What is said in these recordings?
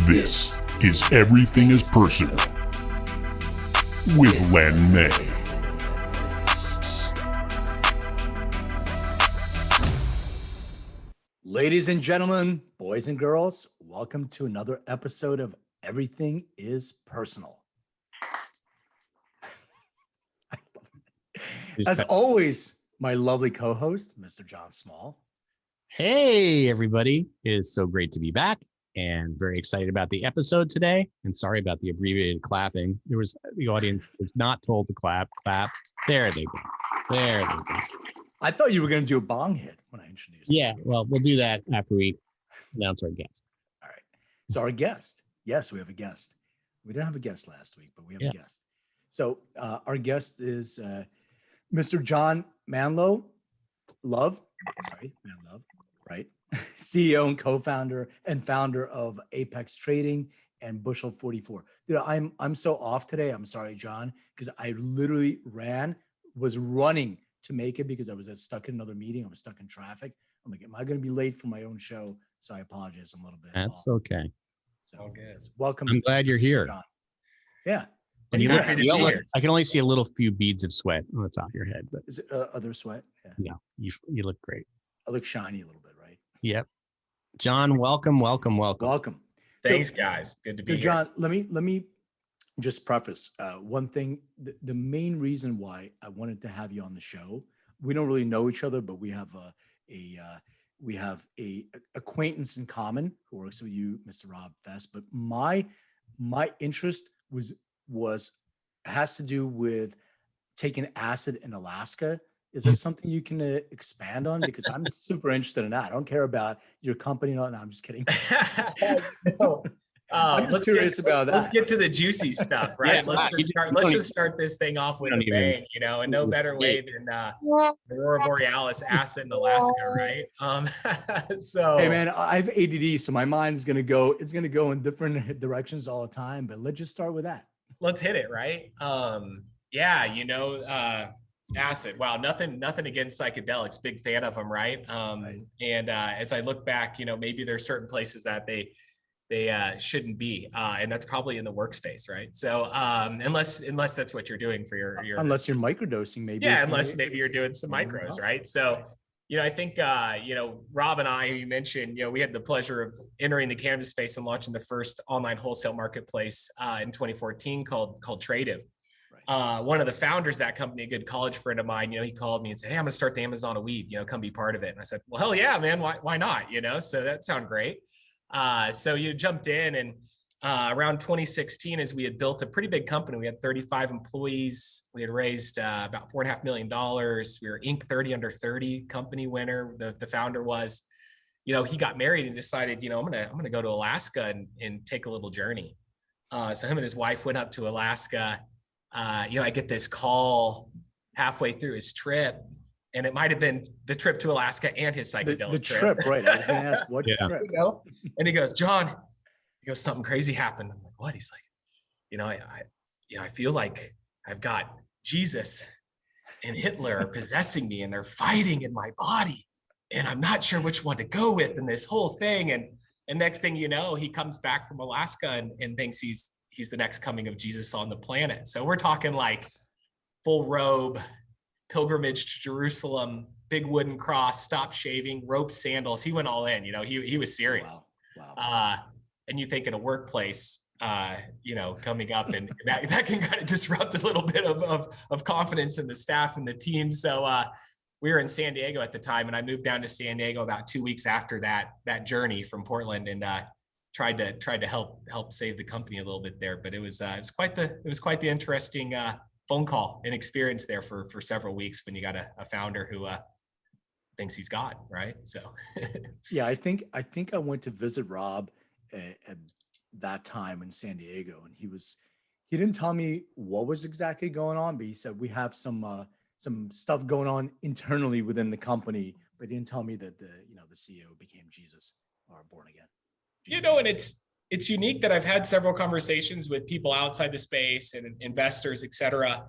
This is Everything is Personal with Len May. Ladies and gentlemen, boys and girls, welcome to another episode of Everything is Personal. As always, my lovely co-host, Mr. John Small. Hey, everybody. It is so great to be back and very excited about the episode today. And sorry about the abbreviated clapping. The audience was not told to clap. There they go. There they go. I thought you were going to do a bong hit when I introduced you. Yeah, well, we'll do that after we announce our guest. All right. So our guest. Yes, we have a guest. We didn't have a guest last week, but we have a guest. So our guest is Mr. John Manlove, right? CEO and co-founder and founder of Apex Trading and Bushel 44. Dude, I'm so off today. I'm sorry, John, because I literally was running to make it because I was stuck in another meeting. I was stuck in traffic. I'm like, am I going to be late for my own show? So I apologize a little bit. That's okay. So all good. Welcome. I'm glad you're here. John. Yeah. And I can only see a little few beads of sweat on the top of your head, but is it other sweat? Yeah, you look great. I look shiny a little bit, right? Yep. John, welcome. Thanks, guys. Good to be here. John, let me just preface one thing. The main reason why I wanted to have you on the show, we don't really know each other, but we have a acquaintance in common who works with you, Mr. Rob Fest. But my interest has to do with taking acid in Alaska. Is this something you can expand on? Because I'm super interested in that. I don't care about your company. No, I'm just kidding. No. I'm just curious about that. Let's get to the juicy stuff, right? Yeah, let's just start this thing off with a bang, and no better way than Aurora Borealis acid in Alaska, right? So hey man, I have ADD, so my mind is gonna go in different directions all the time. But let's just start with that. Let's hit it, right? Acid. Wow, nothing against psychedelics. Big fan of them, right? Right. And as I look back, maybe there's certain places that they shouldn't be, and that's probably in the workspace, right? So unless that's what you're doing for your unless you're microdosing, maybe. Yeah, unless maybe you're doing some micros, right? So I think Rob and I, you mentioned, we had the pleasure of entering the cannabis space and launching the first online wholesale marketplace in 2014 called Tradive. One of the founders of that company, a good college friend of mine, he called me and said, "Hey, I'm going to start the Amazon of weed, come be part of it." And I said, "Well, hell yeah, man. Why not?" So that sounded great. So you jumped in, and around 2016, as we had built a pretty big company, we had 35 employees. We had raised about $4.5 million. We were Inc. 30 under 30 company winner. The founder was, he got married and decided, I'm gonna go to Alaska and take a little journey. So him and his wife went up to Alaska. I get this call halfway through his trip, and it might have been the trip to Alaska and his psychedelic the trip, right? I was going to ask, what trip? And he goes, "John," "something crazy happened." I'm like, "What?" He's like, I feel like I've got Jesus and Hitler possessing me, and they're fighting in my body, and I'm not sure which one to go with, and this whole thing. And next thing you know, he comes back from Alaska and thinks he's the next coming of Jesus on the planet. So we're talking like full robe, pilgrimage to Jerusalem, big wooden cross, stop shaving, rope sandals. He went all in, he was serious. Wow. And you think in a workplace, coming up, and that can kind of disrupt a little bit of confidence in the staff and the team. So we were in San Diego at the time, and I moved down to San Diego about 2 weeks after that journey from Portland, and tried to help save the company a little bit there. But it was quite the interesting phone call and experience there for several weeks when you got a founder who thinks he's God, right? So yeah, I think I went to visit Rob at that time in San Diego, and he didn't tell me what was exactly going on, but he said we have some stuff going on internally within the company, but he didn't tell me that the CEO became Jesus or born again. And it's unique that I've had several conversations with people outside the space and investors, et cetera.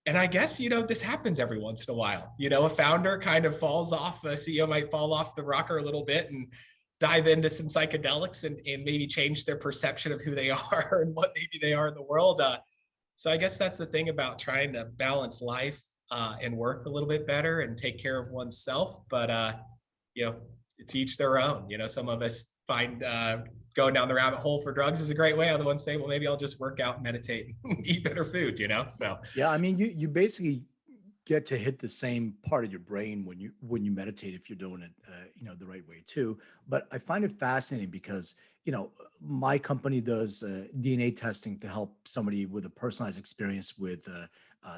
And I guess, this happens every once in a while. A founder kind of falls off, a CEO might fall off the rocker a little bit and dive into some psychedelics and maybe change their perception of who they are and what maybe they are in the world. So I guess that's the thing about trying to balance life and work a little bit better and take care of oneself. But, to each their own. Some of us find going down the rabbit hole for drugs is a great way. Other ones say, well, maybe I'll just work out, meditate, eat better food, So yeah, I mean, you basically get to hit the same part of your brain when you meditate if you're doing it the right way too. But I find it fascinating because my company does DNA testing to help somebody with a personalized experience with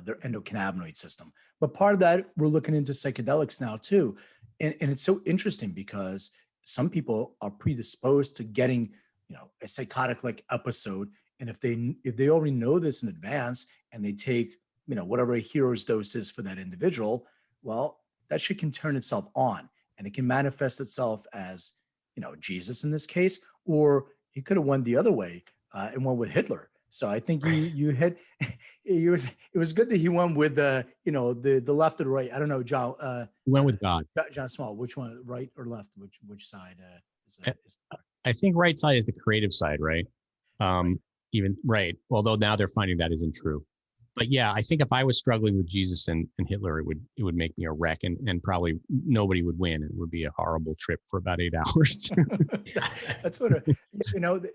their endocannabinoid system. But part of that, we're looking into psychedelics now too, and it's so interesting because some people are predisposed to getting a psychotic like episode, and if they already know this in advance and they take whatever a hero's dose is for that individual, well, that shit can turn itself on and it can manifest itself as, Jesus in this case, or he could have went the other way and went with Hitler. So I think you hit, it was good that he went with the left or the right. I don't know, John. He went with God. John Small, which one, right or left? Which side is I think right side is the creative side, right? Even right. Although now they're finding that isn't true. But yeah, I think if I was struggling with Jesus and Hitler, it would make me a wreck, and probably nobody would win. It would be a horrible trip for about 8 hours. That's what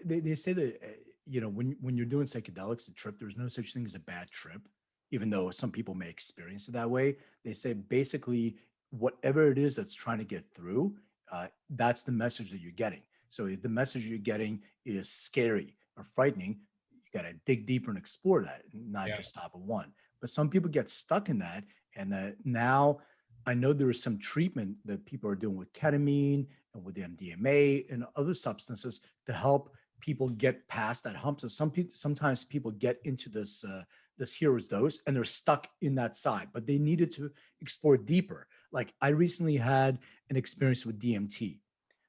they say that when you're doing psychedelics, a trip, there's no such thing as a bad trip, even though some people may experience it that way. They say basically whatever it is that's trying to get through, that's the message that you're getting. So if the message you're getting is scary or frightening, got to dig deeper and explore that, not just stop at one. But some people get stuck in that. And now I know there is some treatment that people are doing with ketamine and with the MDMA and other substances to help people get past that hump. So sometimes people get into this hero's dose and they're stuck in that side, but they needed to explore deeper. Like I recently had an experience with DMT.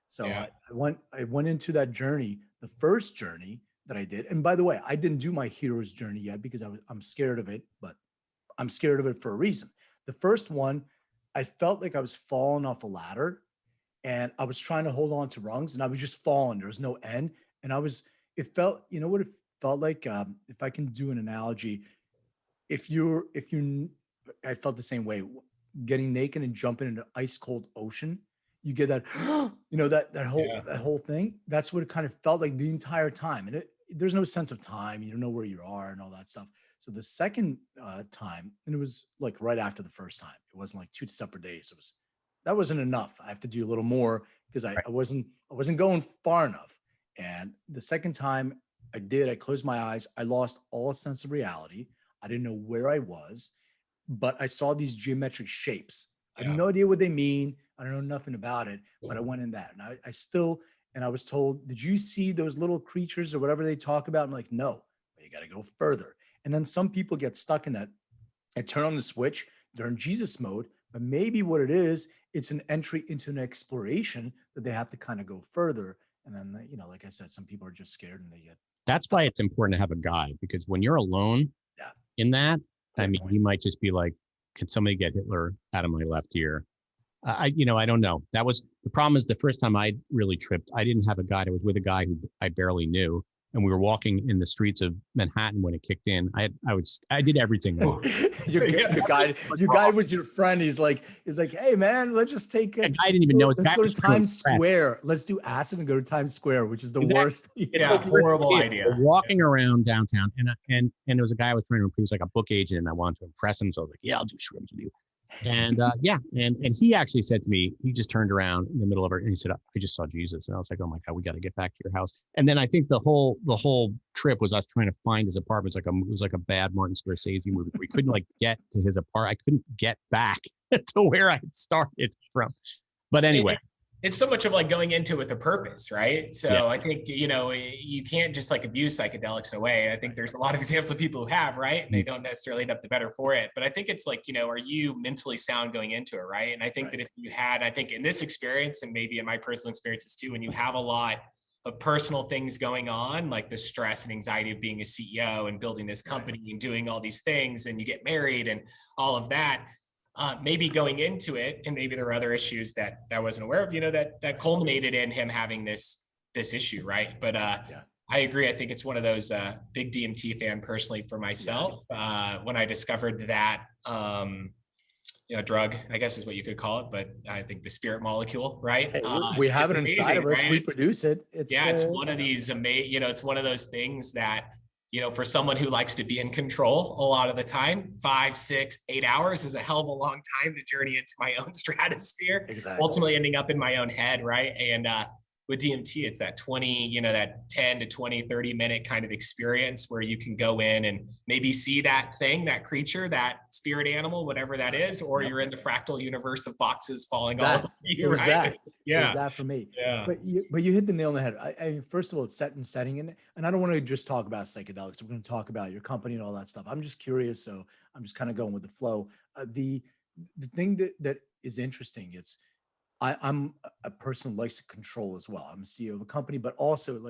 So I went into that journey, the first journey that I did. And by the way, I didn't do my hero's journey yet because I'm scared of it, but I'm scared of it for a reason. The first one, I felt like I was falling off a ladder and I was trying to hold on to rungs and I was just falling. There was no end. And it felt, what it felt like? If I can do an analogy, I felt the same way, getting naked and jumping into ice cold ocean. You get that, that whole thing. That's what it kind of felt like the entire time. And there's no sense of time. You don't know where you are and all that stuff. So the second time, and it was like right after the first time, it wasn't like 2 separate days. That wasn't enough. I have to do a little more because I wasn't going far enough. And the second time I closed my eyes. I lost all sense of reality. I didn't know where I was, but I saw these geometric shapes. I have no idea what they mean. I don't know nothing about it, but I went in that. And I was told, did you see those little creatures or whatever they talk about? I'm like, no, but you got to go further. And then some people get stuck in that and turn on the switch. They're in Jesus mode, but maybe what it is, it's an entry into an exploration that they have to kind of go further. And then, like I said, some people are just scared and they get. That's why it's important to have a guide, because when you're alone in that, you might just be like, can somebody get Hitler out of my left ear? I don't know. That was the problem. Is the first time I really tripped, I didn't have a guide. I was with a guy who I barely knew, and we were walking in the streets of Manhattan when it kicked in. I did everything wrong. Your guide was your friend. He's like, hey man, let's just take it. I didn't even know. Let's go to Times Square. Let's do acid and go to Times Square, which is the worst. Yeah, horrible idea. Walking around downtown, and there was a guy I was trying to. He was like a book agent, and I wanted to impress him. So I was like, yeah, I'll do shrooms with you. And and he actually said to me, he just turned around in the middle of it and he said, I just saw Jesus. And I was like, oh my God, we got to get back to your house. And then I think the whole trip was us trying to find his apartment. It was like a bad Martin Scorsese movie. We couldn't get to his apartment. I couldn't get back to where I had started from. But anyway. It's so much of like going into it with a purpose, right? So I think, you can't just like abuse psychedelics in a way. I think there's a lot of examples of people who have, right? And they don't necessarily end up the better for it. But I think it's like, are you mentally sound going into it, right? And I think that if you had, I think in this experience, and maybe in my personal experiences too, when you have a lot of personal things going on, like the stress and anxiety of being a CEO and building this company and doing all these things, and you get married and all of that, maybe going into it, and maybe there were other issues that I wasn't aware of, that culminated in him having this issue, right? But I agree. I think it's one of those big DMT fan personally for myself. When I discovered that drug, I guess is what you could call it, but I think the spirit molecule, right? Hey, we have it inside of us. Right? We produce it. It's it's one of these amazing, it's one of those things that, for someone who likes to be in control a lot of the time, 5, 6, 8 hours is a hell of a long time to journey into my own stratosphere, ultimately ending up in my own head, right? And with DMT, it's that 20, that 10 to 20, 30 minute kind of experience where you can go in and maybe see that thing, that creature, that spirit animal, whatever that is, or you're in the fractal universe of boxes falling all over you. It was right? It was that for me. Yeah. But you hit the nail on the head. I first of all, it's set and setting in, and I don't want to just talk about psychedelics. We're going to talk about your company and all that stuff. I'm just curious, so I'm just kind of going with the flow. The thing that is interesting, I'm a person who likes to control as well. I'm a CEO of a company, but also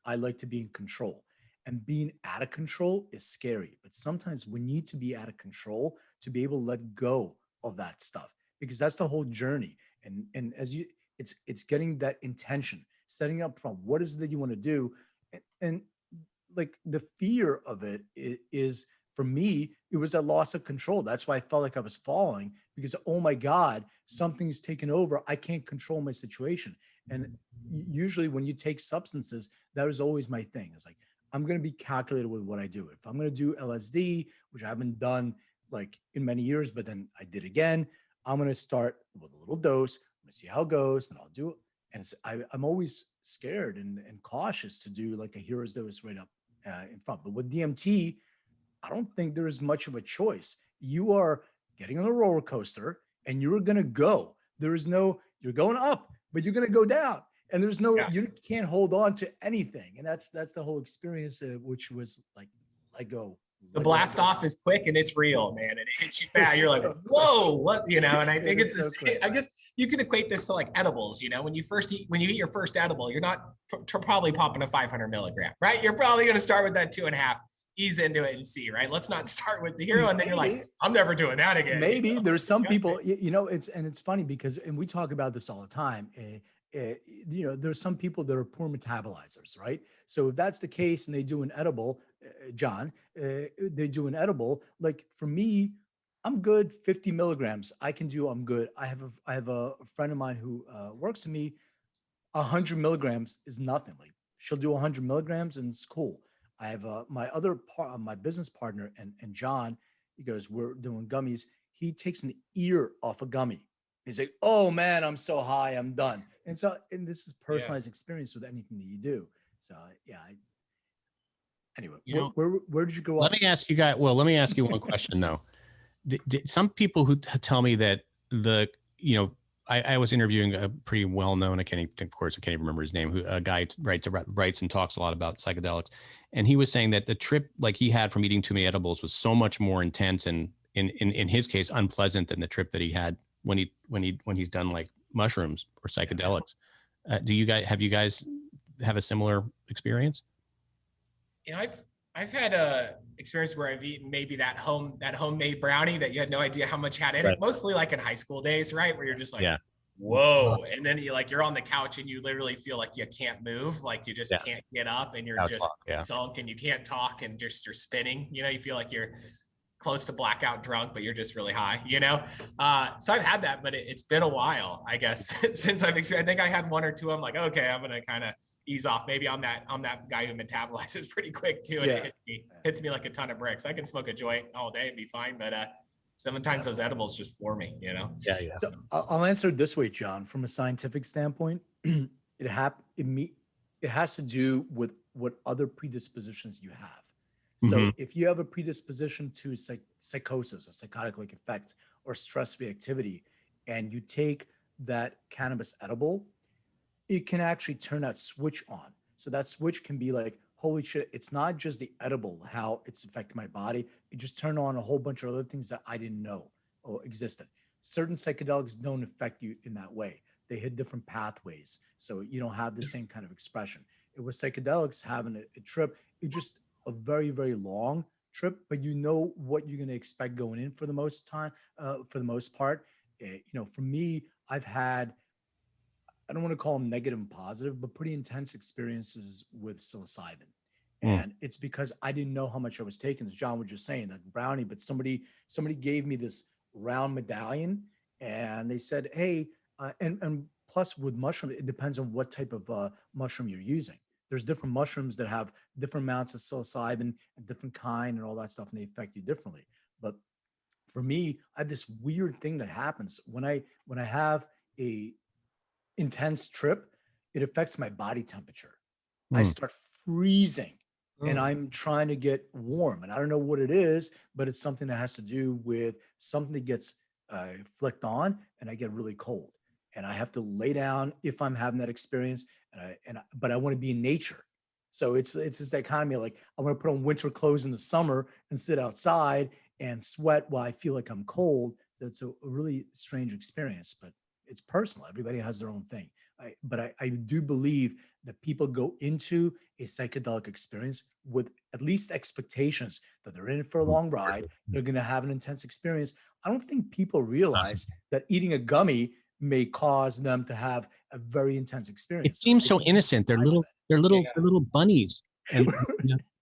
I like to be in control. And being out of control is scary. But sometimes we need to be out of control to be able to let go of that stuff, because that's the whole journey. And as it's getting that intention, setting up from what is it that you want to do, and like the fear of it is for me, it was a loss of control. That's why I felt like I was falling, because, oh my God, something's taken over. I can't control my situation. And usually when you take substances, that was always my thing. It's like, I'm going to be calculated with what I do. If I'm going to do LSD, which I haven't done like in many years, but then I did again, I'm going to start with a little dose. I'm going to see how it goes, and I'll do it. And I'm always scared and cautious to do like a hero's dose right up in front. But with DMT, I don't think there is much of a choice. You are getting on a roller coaster and you're going to go. There is no, you're going up, but you're going to go down. And there's no, you can't hold on to anything. And that's the whole experience, which was like, let go. The blast off is quick and it's real, man. And it hits you bad. You're like, whoa, what, and I think it's the same. I guess you could equate this to like edibles, when you eat your first edible, you're not probably popping a 500 milligram, right? You're probably going to start with that 2.5. Ease into it and see, right? Let's not start with the hero. And then you're like, I'm never doing that again. Maybe there's some people, it's funny because, and we talk about this all the time. There's some people that are poor metabolizers, right? So if that's the case and they do an edible, John, they do an edible, like for me, I'm good 50 milligrams. I'm good. I have a friend of mine who works with me. 100 milligrams is nothing. Like she'll do 100 milligrams and it's cool. I have my business partner and John, he goes, we're doing gummies. He takes an ear off a gummy. He's like, oh man, I'm so high, I'm done. And this is personalized experience with anything that you do. So anyway, where did you go? Let me ask you guys. Well, let me ask you one question though. Some people who tell me that I was interviewing a pretty well-known, I can't even remember his name, a guy writes and talks a lot about psychedelics. And he was saying that the trip like he had from eating too many edibles was so much more intense and in his case, unpleasant than the trip that he had when he's done like mushrooms or psychedelics. Have you guys have a similar experience? I've had a experience where I've eaten maybe that homemade brownie that you had no idea how much had in it. Mostly like in high school days, right? Where you're just like, whoa. And then you're on the couch and you literally feel like you can't move. Like you just can't get up and you're just sunk and you can't talk and you're spinning, you feel like you're close to blackout drunk, but you're just really high, So I've had that, but it's been a while, I guess, since I've experienced. I think I had one or two. I'm like, okay, I'm going to kind of ease off. Maybe I'm that guy who metabolizes pretty quick too. And it hits me like a ton of bricks. I can smoke a joint all day and be fine. But sometimes those edibles just for me, Yeah. So I'll answer it this way, John, from a scientific standpoint, it has to do with what other predispositions you have. So if you have a predisposition to psychosis or psychotic-like effects or stress reactivity, and you take that cannabis edible, it can actually turn that switch on. So that switch can be like, holy shit, it's not just the edible, how it's affecting my body. It just turned on a whole bunch of other things that I didn't know or existed. Certain psychedelics don't affect you in that way. They hit different pathways. So you don't have the same kind of expression. It was psychedelics having a trip. It just a very, very long trip, but you know what you're going to expect going in for the most time, for the most part. For me, I've had, I don't want to call them negative and positive, but pretty intense experiences with psilocybin. And it's because I didn't know how much I was taking, as John was just saying, that brownie, but somebody gave me this round medallion and they said, hey, and plus with mushroom, it depends on what type of mushroom you're using. There's different mushrooms that have different amounts of psilocybin and different kind and all that stuff, and they affect you differently. But for me, I have this weird thing that happens when I have a intense trip. It affects my body temperature. I start freezing and I'm trying to get warm. And I don't know what it is, but it's something that has to do with something that gets flicked on and I get really cold. And I have to lay down if I'm having that experience. But I want to be in nature. So it's this dichotomy, like I want to put on winter clothes in the summer and sit outside and sweat while I feel like I'm cold. That's a really strange experience, but it's personal. Everybody has their own thing. But I do believe that people go into a psychedelic experience with at least expectations that they're in for a long ride. They're going to have an intense experience. I don't think people realize that eating a gummy may cause them to have a very intense experience. It seems so innocent. They're little bunnies and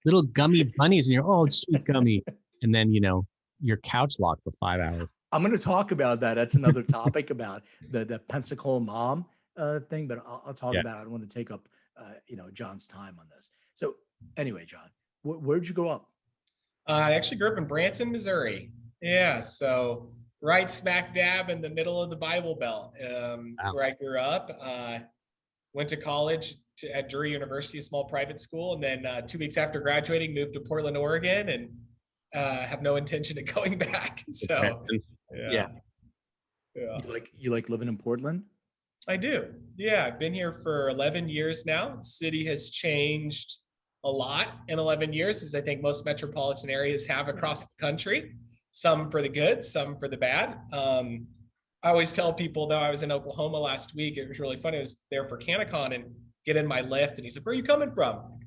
little gummy bunnies, and you're, oh, it's sweet gummy, and then you're couch locked for 5 hours. I'm going to talk about that. That's another topic about the Pensacola mom thing, but I'll talk about it. I don't want to take up, John's time on this. So anyway, John, where'd you grow up? I actually grew up in Branson, Missouri. Yeah. So right smack dab in the middle of the Bible Belt. That's where I grew up. Went to college at Drury University, a small private school. And then 2 weeks after graduating, moved to Portland, Oregon, and have no intention of going back. So yeah. You like living in Portland? I do. Yeah, I've been here for 11 years now. The city has changed a lot in 11 years, as I think most metropolitan areas have across the country. Some for the good, some for the bad. I always tell people, though, I was in Oklahoma last week. It was really funny. I was there for CanaCon and get in my Lyft, and he's like, "Where are you coming from?"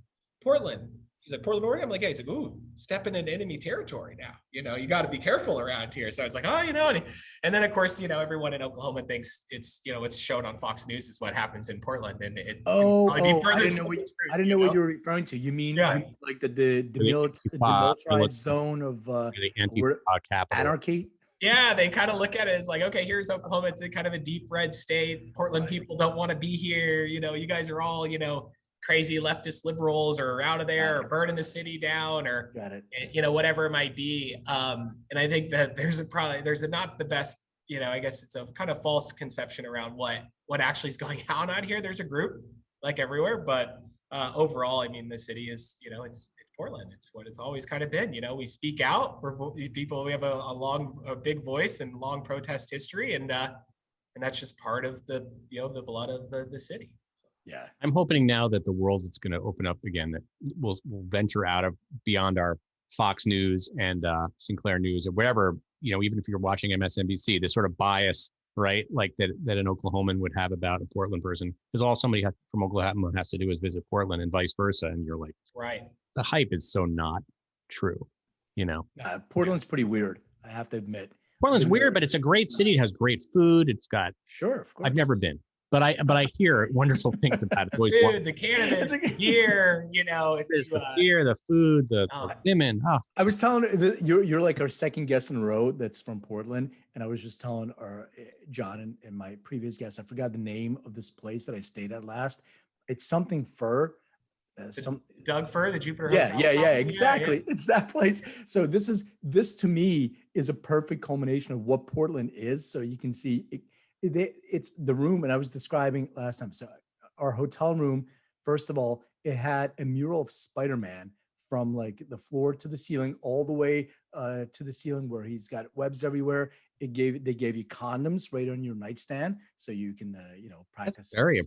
"Portland." He's like, "Portland, Oregon?" I'm like, "Yeah." He's like, "Ooh, stepping into enemy territory now. You got to be careful around here." So I was like, "Oh, and then of course, everyone in Oklahoma thinks it's shown on Fox News is what happens in Portland, and I didn't know what you were referring to. You mean like the demilitarized zone of the capital anarchy? Yeah, they kind of look at it as like, okay, here's Oklahoma. It's a kind of a deep red state. Portland people don't want to be here. You guys are all crazy leftist liberals or out of there or burning the city down or whatever it might be. And I think that there's not the best, I guess it's a kind of false conception around what actually is going on out here. There's a group like everywhere, but overall, I mean, the city is, it's Portland. It's what it's always kind of been. We speak out. We have a big voice and long protest history, and that's just part of the the blood of the city. Yeah, I'm hoping now that the world is going to open up again, that we'll venture out of beyond our Fox News and Sinclair News or wherever, even if you're watching MSNBC, this sort of bias, right? Like that an Oklahoman would have about a Portland person, because all somebody from Oklahoma has to do is visit Portland and vice versa. And you're like, right. The hype is so not true, Portland's pretty weird, I have to admit. Portland's weird, but it's a great city. It has great food. It's got, sure, of course. I've never been. But I hear wonderful things about it. Dude, the cannabis, the beer, the beer, the food, the women. Oh. I was telling you're like our second guest in a row that's from Portland, and I was just telling John and my previous guest, I forgot the name of this place that I stayed at last. It's something Fur. Doug Fur, the Jupiter Hotel. Yeah, exactly. Yeah. It's that place. So this to me is a perfect culmination of what Portland is. So you can see it's the room, and I was describing last time. So our hotel room, first of all, it had a mural of Spider-Man from like the floor to the ceiling, all the way to the ceiling where he's got webs everywhere. They gave you condoms right on your nightstand, so you can practice. That's very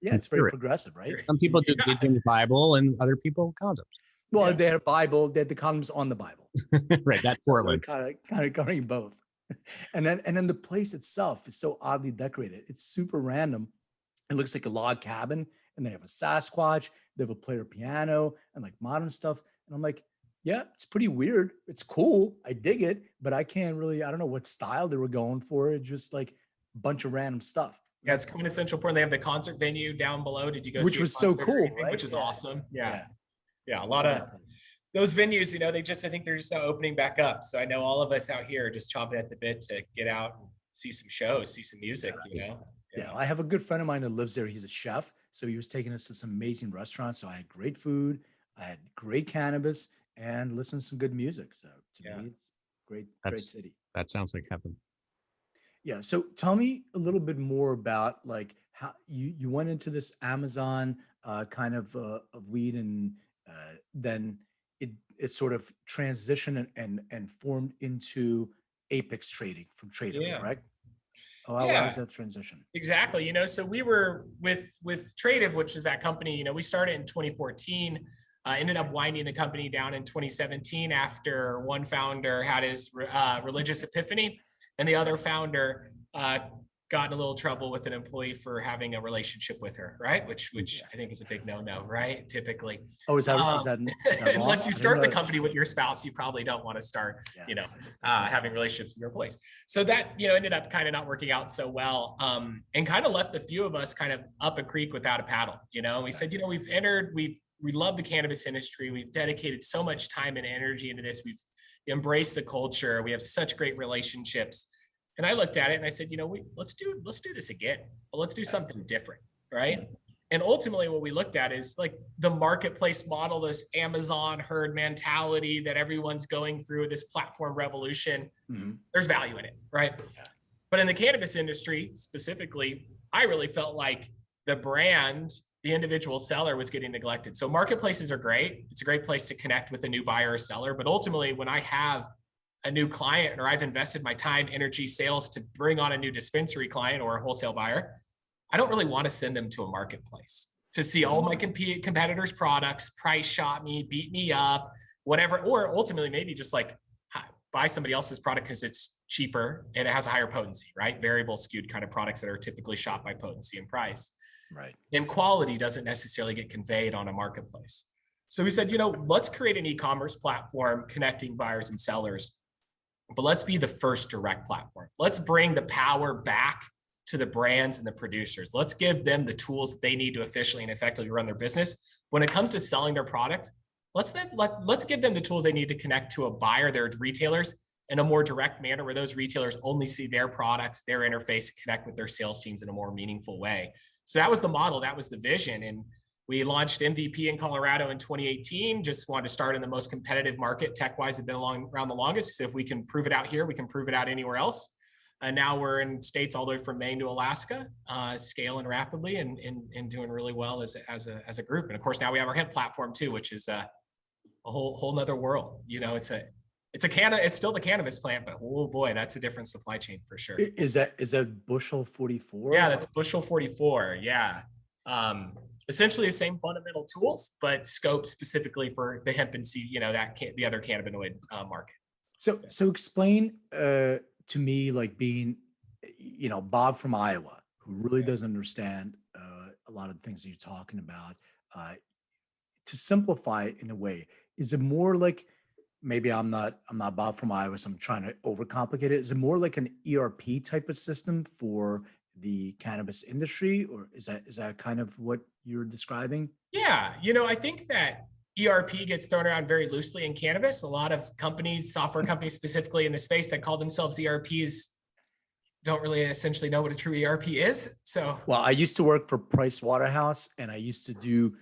it's very progressive, right? Some people do the Bible, and other they condoms. Well, they had a Bible. They had the condoms on the Bible. Right, that's Portland. Kind of covering both. And then the place itself is so oddly decorated. It's super random. It looks like a log cabin, and they have a Sasquatch. They have a player piano and like modern stuff. And I'm like, Yeah, it's pretty weird. It's cool. I dig it, but I can't really, I don't know what style they were going for. It's just like a bunch of random stuff. Yeah, it's quintessential porn. They have the concert venue down below. Did you go Which see a was so concert or cool, anything? right? Which is Yeah. awesome. Yeah. Yeah. Yeah. A I lot love of that place. those venues, I think they're just now opening back up. So I know all of us out here are just chomping at the bit to get out and see some shows, see some music, Yeah, I have a good friend of mine that lives there. He's a chef. So he was taking us to some amazing restaurants. So I had great food, I had great cannabis, and listened to some good music. So to Yeah. me, it's great, great That's city. that sounds like heaven. Yeah. So tell me a little bit more about like how you went into this Amazon kind of lead, and then it sort of transitioned and formed into Apex Trading from Trader, Yeah. correct? Oh, how Yeah. was that transition? Exactly. So we were with Tradive, which is that company, we started in 2014, ended up winding the company down in 2017 after one founder had his religious epiphany, and the other founder got in a little trouble with an employee for having a relationship with her, right? Which I think is a big no-no, right? Typically. Oh, is that wrong? Unless you I didn't start the know. company with your spouse, you probably don't want to start, Yes, having relationships with your employees. So that, ended up kind of not working out so well, and kind of left a few of us kind of up a creek without a paddle, and we said, we love the cannabis industry. We've dedicated so much time and energy into this. We've embraced the culture. We have such great relationships. And I looked at it and I said, let's do this again, but let's do something different, right? And ultimately what we looked at is like the marketplace model, this Amazon herd mentality that everyone's going through, this platform revolution. Mm-hmm. There's value in it, right? Yeah. But in the cannabis industry specifically, I really felt like the brand, the individual seller was getting neglected. So marketplaces are great. It's a great place to connect with a new buyer or seller. But ultimately, when I have a new client or I've invested my time, energy, sales to bring on a new dispensary client or a wholesale buyer, I don't really want to send them to a marketplace to see all my competitors' products, price shop me, beat me up, whatever, or ultimately maybe just like buy somebody else's product because it's cheaper and it has a higher potency, right? Variable skewed kind of products that are typically shot by potency and price. Right. And quality doesn't necessarily get conveyed on a marketplace. So we said, let's create an e-commerce platform connecting buyers and sellers, but let's be the first direct platform. Let's bring the power back to the brands and the producers. Let's give them the tools that they need to efficiently and effectively run their business. When it comes to selling their product, let's give them the tools they need to connect to a buyer, their retailers, in a more direct manner where those retailers only see their products, their interface, connect with their sales teams in a more meaningful way. So that was the model, that was the vision. And we launched MVP in Colorado in 2018, just wanted to start in the most competitive market, tech-wise, have been around the longest. So if we can prove it out here, we can prove it out anywhere else. And now we're in states all the way from Maine to Alaska, scaling rapidly and doing really well as a group. And of course, now we have our hemp platform too, which is a whole nother world. It's still the cannabis plant, but oh boy, that's a different supply chain for sure. Is that Bushel 44? Yeah, that's Bushel 44. Yeah. Essentially the same fundamental tools, but scoped specifically for the hemp and seed, the other cannabinoid market. So explain to me, like being, Bob from Iowa, who really doesn't understand a lot of the things that you're talking about. To simplify it in a way, is it more like, maybe I'm not Bob from Iowa, so I'm trying to overcomplicate it. Is it more like an ERP type of system for the cannabis industry, or is that kind of what you're describing? Yeah, I think that ERP gets thrown around very loosely in cannabis. A lot of companies, software companies specifically in the space that call themselves ERPs, don't really essentially know what a true ERP is. So, well, I used to work for Price Waterhouse, and I used to do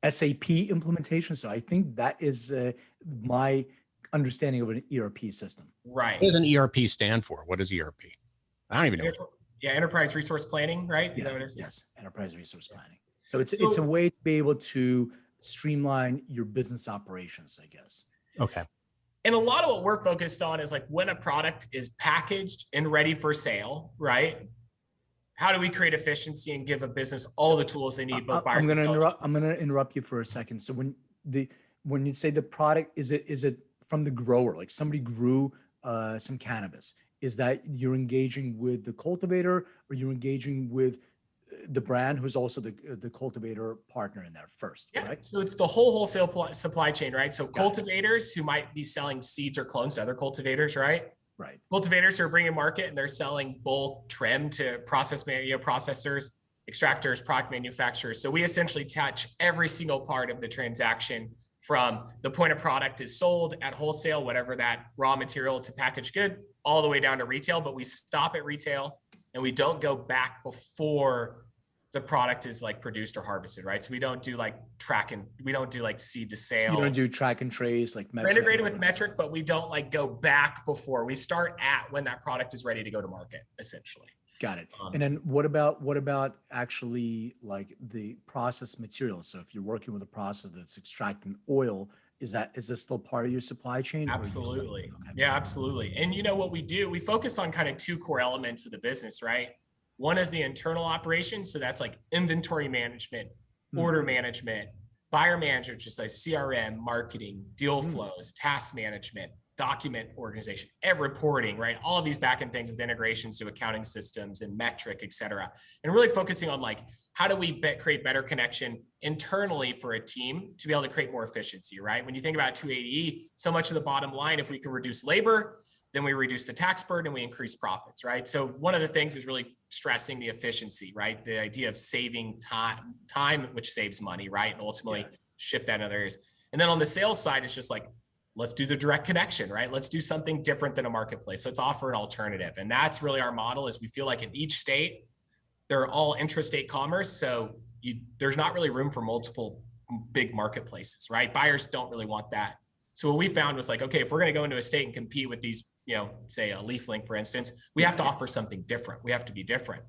SAP implementation. So I think that is my understanding of an ERP system. Right. What does an ERP stand for? What is ERP? I don't even know. Yeah, enterprise resource planning, right? Yeah, yes, enterprise resource planning. So it's a way to be able to streamline your business operations, I guess. Okay. And a lot of what we're focused on is like when a product is packaged and ready for sale, right? How do we create efficiency and give a business all the tools they need? Both buyers I'm going to interrupt you for a second. So when you say the product, is it from the grower? Like somebody grew some cannabis. Is that you're engaging with the cultivator, or you're engaging with the brand who's also the cultivator partner in there first, Yeah. right? So it's the whole wholesale supply chain, right? So Got it. cultivators who might be selling seeds or clones to other cultivators, right? Right. Cultivators who are bringing market and they're selling bulk trim to processors, extractors, product manufacturers. So we essentially touch every single part of the transaction from the point a product is sold at wholesale, whatever that raw material to packaged good, all the way down to retail. But we stop at retail and we don't go back before the product is like produced or harvested, right? So we don't do like we don't do like seed to sale. You don't do track and trace like We're metric. integrated with metric, but we don't like go back before. We start at when that product is ready to go to market, essentially. Got it. And then what about actually like the process material? So if you're working with a process that's extracting oil, is this still part of your supply chain? Absolutely. Okay. Yeah, absolutely. And you know what we do? We focus on kind of two core elements of the business, right? One is the internal operations. So that's like inventory management, order management, buyer management, just like CRM, marketing, deal flows, task management, document organization, reporting, right? All of these backend things with integrations to accounting systems and metric, et cetera. And really focusing on like, how do we create better connection internally for a team to be able to create more efficiency, right? When you think about 280E, so much of the bottom line, if we can reduce labor, then we reduce the tax burden and we increase profits, right? So one of the things is really stressing the efficiency, right? The idea of saving time, which saves money, right? And ultimately shift that in other areas. And then on the sales side, it's just like, let's do the direct connection, right? Let's do something different than a marketplace. Let's offer an alternative. And that's really our model is we feel like in each state, they're all intrastate commerce. So there's not really room for multiple big marketplaces, right? Buyers don't really want that. So what we found was like, okay, if we're going to go into a state and compete with these, say a LeafLink, for instance, we have to offer something different. We have to be different.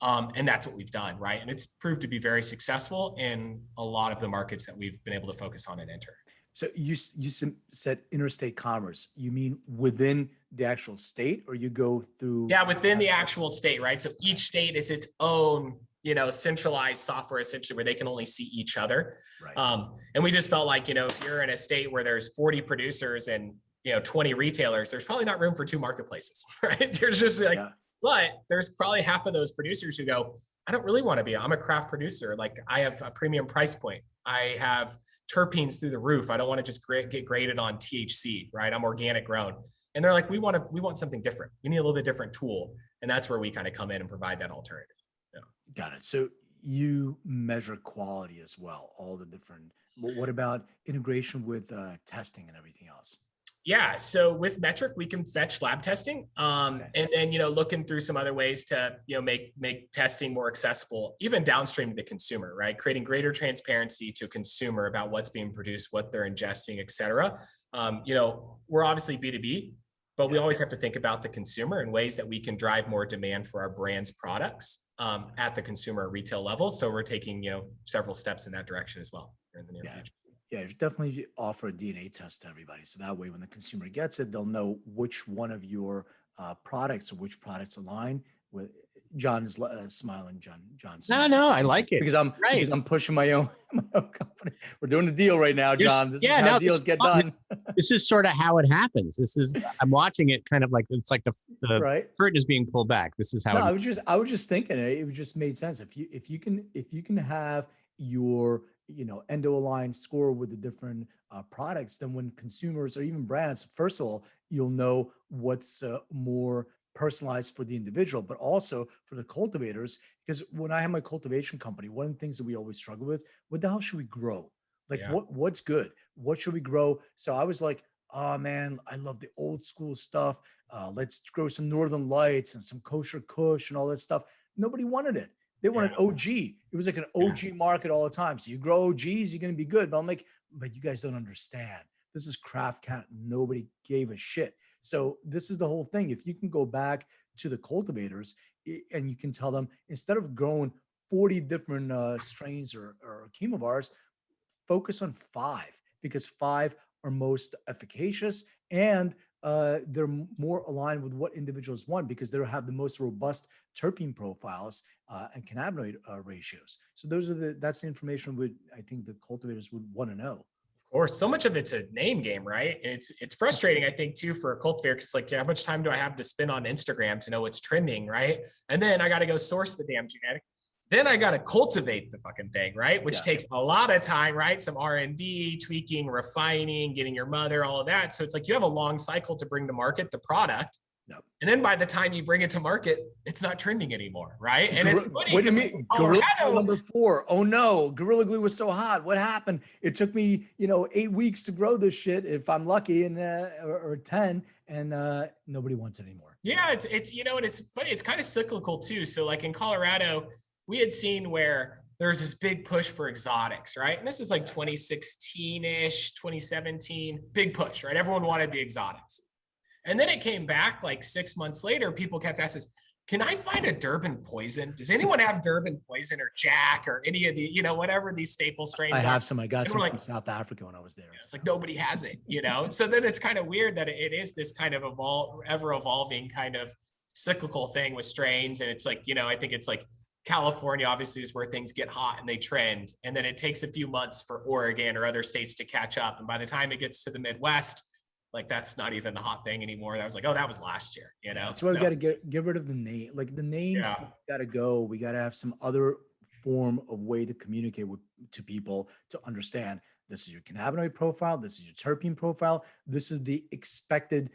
And that's what we've done, right? And it's proved to be very successful in a lot of the markets that we've been able to focus on and enter. So you said interstate commerce. You mean within the actual state, or you go through? Yeah, within the actual state, right? So each state is its own, centralized software essentially where they can only see each other. Right. And we just felt like, if you're in a state where there's 40 producers and, 20 retailers, there's probably not room for two marketplaces, right? There's just like, but there's probably half of those producers who go, I don't really want to be, I'm a craft producer. Like I have a premium price point. I have terpenes through the roof. I don't want to just get graded on THC, right? I'm organic grown. And they're like, we want something different. We need a little bit different tool. And that's where we kind of come in and provide that alternative. Yeah. Got it. So you measure quality as well, all the different, what about integration with testing and everything else? Yeah. So with Metric, we can fetch lab testing, and then, looking through some other ways to, make testing more accessible, even downstream to the consumer, right? Creating greater transparency to a consumer about what's being produced, what they're ingesting, et cetera. We're obviously B2B, but we always have to think about the consumer and ways that we can drive more demand for our brand's products at the consumer retail level. So we're taking, several steps in that direction as well in the near future. Yeah, you definitely offer a DNA test to everybody. So that way, when the consumer gets it, they'll know which one of your products or which products align with. John is smiling. John's no, I like it because I'm pushing my own company. We're doing a deal right now, John. This is how deals get done. This is sort of how it happens. I'm watching it kind of like it's like the right curtain is being pulled back. This is how. No, I was just thinking it just made sense. If you can have your end of a line score with the different products, then when consumers or even brands, first of all, you'll know what's more personalized for the individual, but also for the cultivators. Because when I have my cultivation company, one of the things that we always struggle with, what the hell should we grow? Like what's good? What should we grow? So I was like, oh man, I love the old school stuff. Let's grow some Northern Lights and some kosher Kush and all that stuff. Nobody wanted it. They wanted OG. It was like an OG market all the time. So you grow OGs, you're going to be good. But I'm like, but you guys don't understand. This is craft count. Nobody gave a shit. So this is the whole thing. If you can go back to the cultivators and you can tell them, instead of growing 40 different strains or chemovars, focus on 5, because 5 are most efficacious and they're more aligned with what individuals want, because they have the most robust terpene profiles and cannabinoid ratios. So that's the information I think the cultivators would want to know. Of course, so much of it's a name game, right? And it's frustrating, I think, too, for a cultivator, because like, how much time do I have to spend on Instagram to know what's trending, right? And then I got to go source the damn genetic. Then I got to cultivate the fucking thing, right? Which Yeah. takes a lot of time, right? Some R&D, tweaking, refining, getting your mother, all of that. So it's like you have a long cycle to bring to market the product. Yep. And then by the time you bring it to market, it's not trending anymore, right? And it's funny. What do you 'cause mean? Gorilla Colorado- Glue number 4. Oh no, Gorilla Glue was so hot. What happened? It took me, 8 weeks to grow this shit, if I'm lucky, and or 10, and nobody wants it anymore. Yeah, it's and it's funny. It's kind of cyclical too. So like in Colorado, we had seen where there's this big push for exotics, right? And this is like 2016-ish, 2017, big push, right? Everyone wanted the exotics. And then it came back like 6 months later, people kept asking us, can I find a Durban poison? Does anyone have Durban poison or Jack or any of the, whatever these staple strains I are? have some. I got And some we're from like, South Africa when I was there. it's like nobody has it, So then it's kind of weird that it is this kind of ever evolving kind of cyclical thing with strains. And it's like, I think it's like California obviously is where things get hot and they trend. And then it takes a few months for Oregon or other states to catch up. And by the time it gets to the Midwest, like that's not even the hot thing anymore. That was like, oh, that was last year, That's why we got to get rid of the name. Like the names got to go. We got to have some other form of way to communicate to people to understand this is your cannabinoid profile. This is your terpene profile. This is the expected,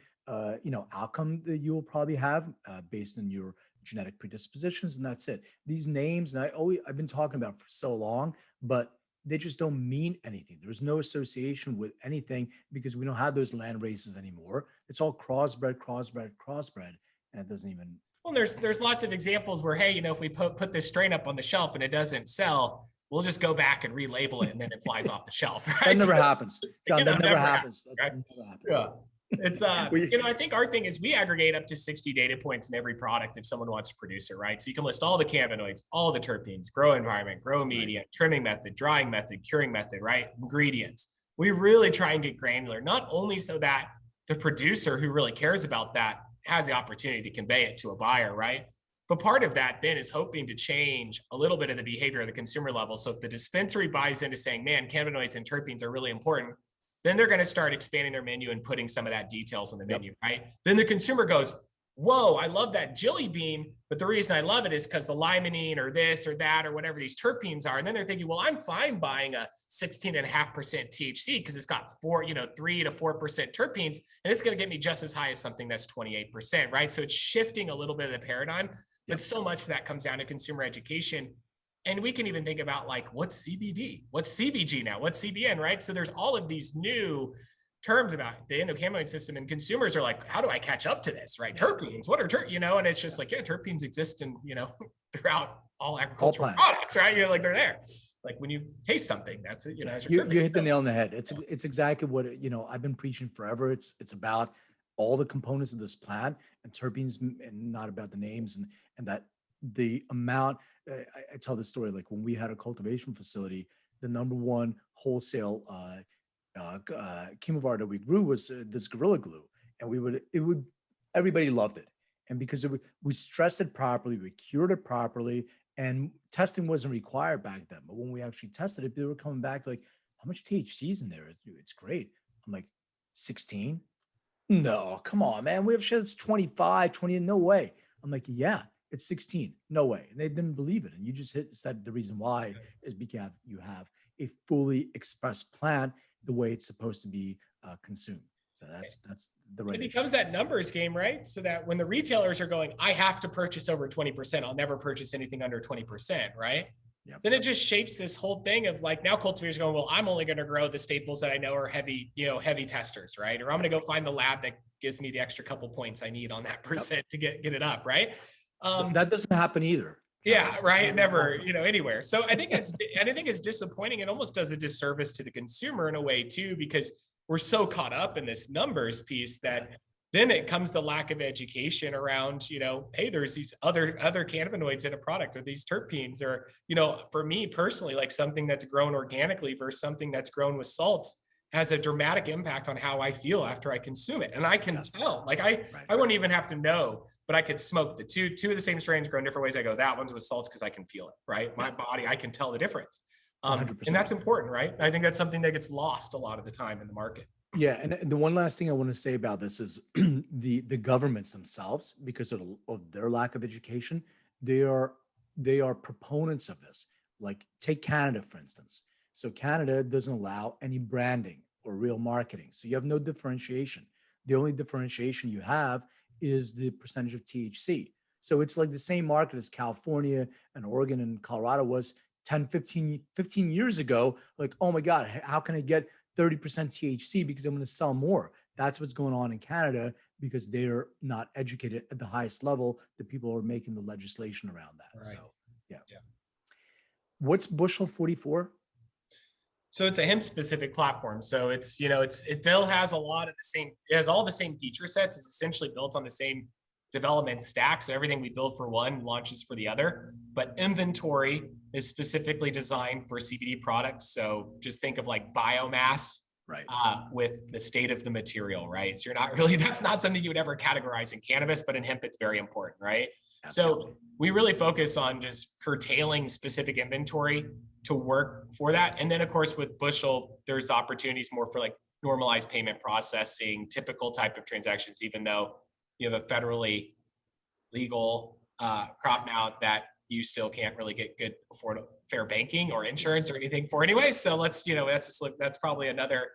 outcome that you'll probably have based on your genetic predispositions, and that's it. These names, and I've been talking about for so long, but they just don't mean anything. There's no association with anything because we don't have those land races anymore. It's all crossbred, and it doesn't even. Well, there's lots of examples where, hey, if we put this strain up on the shelf and it doesn't sell, we'll just go back and relabel it and then it flies off the shelf. Right? That never happens, John. That never happens. Right? Never happens. Yeah. It's I think our thing is we aggregate up to 60 data points in every product if someone wants to produce it, right? So you can list all the cannabinoids, all the terpenes, grow environment, grow media, trimming method, drying method, curing method, right? Ingredients. We really try and get granular, not only so that the producer who really cares about that has the opportunity to convey it to a buyer, right? But part of that then is hoping to change a little bit of the behavior at the consumer level. So if the dispensary buys into saying, man, cannabinoids and terpenes are really important, then they're going to start expanding their menu and putting some of that details on the menu, right? Then the consumer goes, whoa, I love that jelly bean, but the reason I love it is because the limonene or this or that or whatever these terpenes are. And then they're thinking, well, I'm fine buying a 16.5% THC because it's got 3 to 4% terpenes, and it's going to get me just as high as something that's 28%, right? So it's shifting a little bit of the paradigm, but so much of that comes down to consumer education. And we can even think about like, what's CBD? What's CBG now? What's CBN, right? So there's all of these new terms about the endocannabinoid system, and consumers are like, how do I catch up to this, right? Terpenes, what are terpenes, and it's just like, yeah, terpenes exist in, throughout all agricultural products, right? Like they're there. Like when you taste something, that's it, you hit the nail on the head. It's exactly what, I've been preaching forever. It's about all the components of this plant, and terpenes, and not about the names and that the amount. I tell this story, like when we had a cultivation facility, the number one wholesale chemovar that we grew was this Gorilla Glue, and everybody loved it, and because we stressed it properly, we cured it properly, and testing wasn't required back then. But when we actually tested it, they were coming back like, how much THC is in there? It's great. I'm like, 16? No, come on, man. We have shit that's 25, 20. No way. I'm like, yeah, it's 16. No way. And they didn't believe it. And you just said the reason why is because you have a fully expressed plant the way it's supposed to be consumed. So that's the right. It becomes that numbers game, right? So that when the retailers are going, I have to purchase over 20%, I'll never purchase anything under 20%, right? Yep. Then it just shapes this whole thing of like, now cultivators are going, well, I'm only going to grow the staples that I know are heavy, heavy testers, right? Or I'm going to go find the lab that gives me the extra couple points I need on that percent to get it up, right? That doesn't happen either. Yeah, right. Never, anywhere. So I think it's disappointing. It almost does a disservice to the consumer in a way too, because we're so caught up in this numbers piece that then it comes the lack of education around, hey, there's these other cannabinoids in a product, or these terpenes, or, for me personally, like something that's grown organically versus something that's grown with salts has a dramatic impact on how I feel after I consume it. And I can tell, like I wouldn't even have to know, but I could smoke the two of the same strains grown different ways. I go, that one's with salts because I can feel it, right? My body, I can tell the difference. And that's important, right? I think that's something that gets lost a lot of the time in the market. Yeah, and the one last thing I want to say about this is the governments themselves, because of their lack of education, they are they are proponents of this. Like take Canada, for instance. So Canada doesn't allow any branding or real marketing. So you have no differentiation. The only differentiation you have is the percentage of THC. So it's like the same market as California and Oregon and Colorado was 10, 15 years ago. Like, oh my God, how can I get 30% THC because I'm going to sell more? That's what's going on in Canada because they're not educated at the highest level. The people are making the legislation around that. Right. So, yeah. What's Bushel 44? So it's a hemp specific platform. So it's, it still has a lot of the same, it has all the same feature sets. It's essentially built on the same development stack. So everything we build for one launches for the other, but inventory is specifically designed for CBD products. So just think of like biomass, right? With the state of the material, right? So you're not really, that's not something you would ever categorize in cannabis, but in hemp, it's very important, right? Absolutely. So we really focus on just curtailing specific inventory to work for that. And then of course, with Bushel, there's opportunities more for like normalized payment processing, typical type of transactions, even though you have a federally legal crop now that you still can't really get good fair banking or insurance or anything for anyway. So let's, that's probably another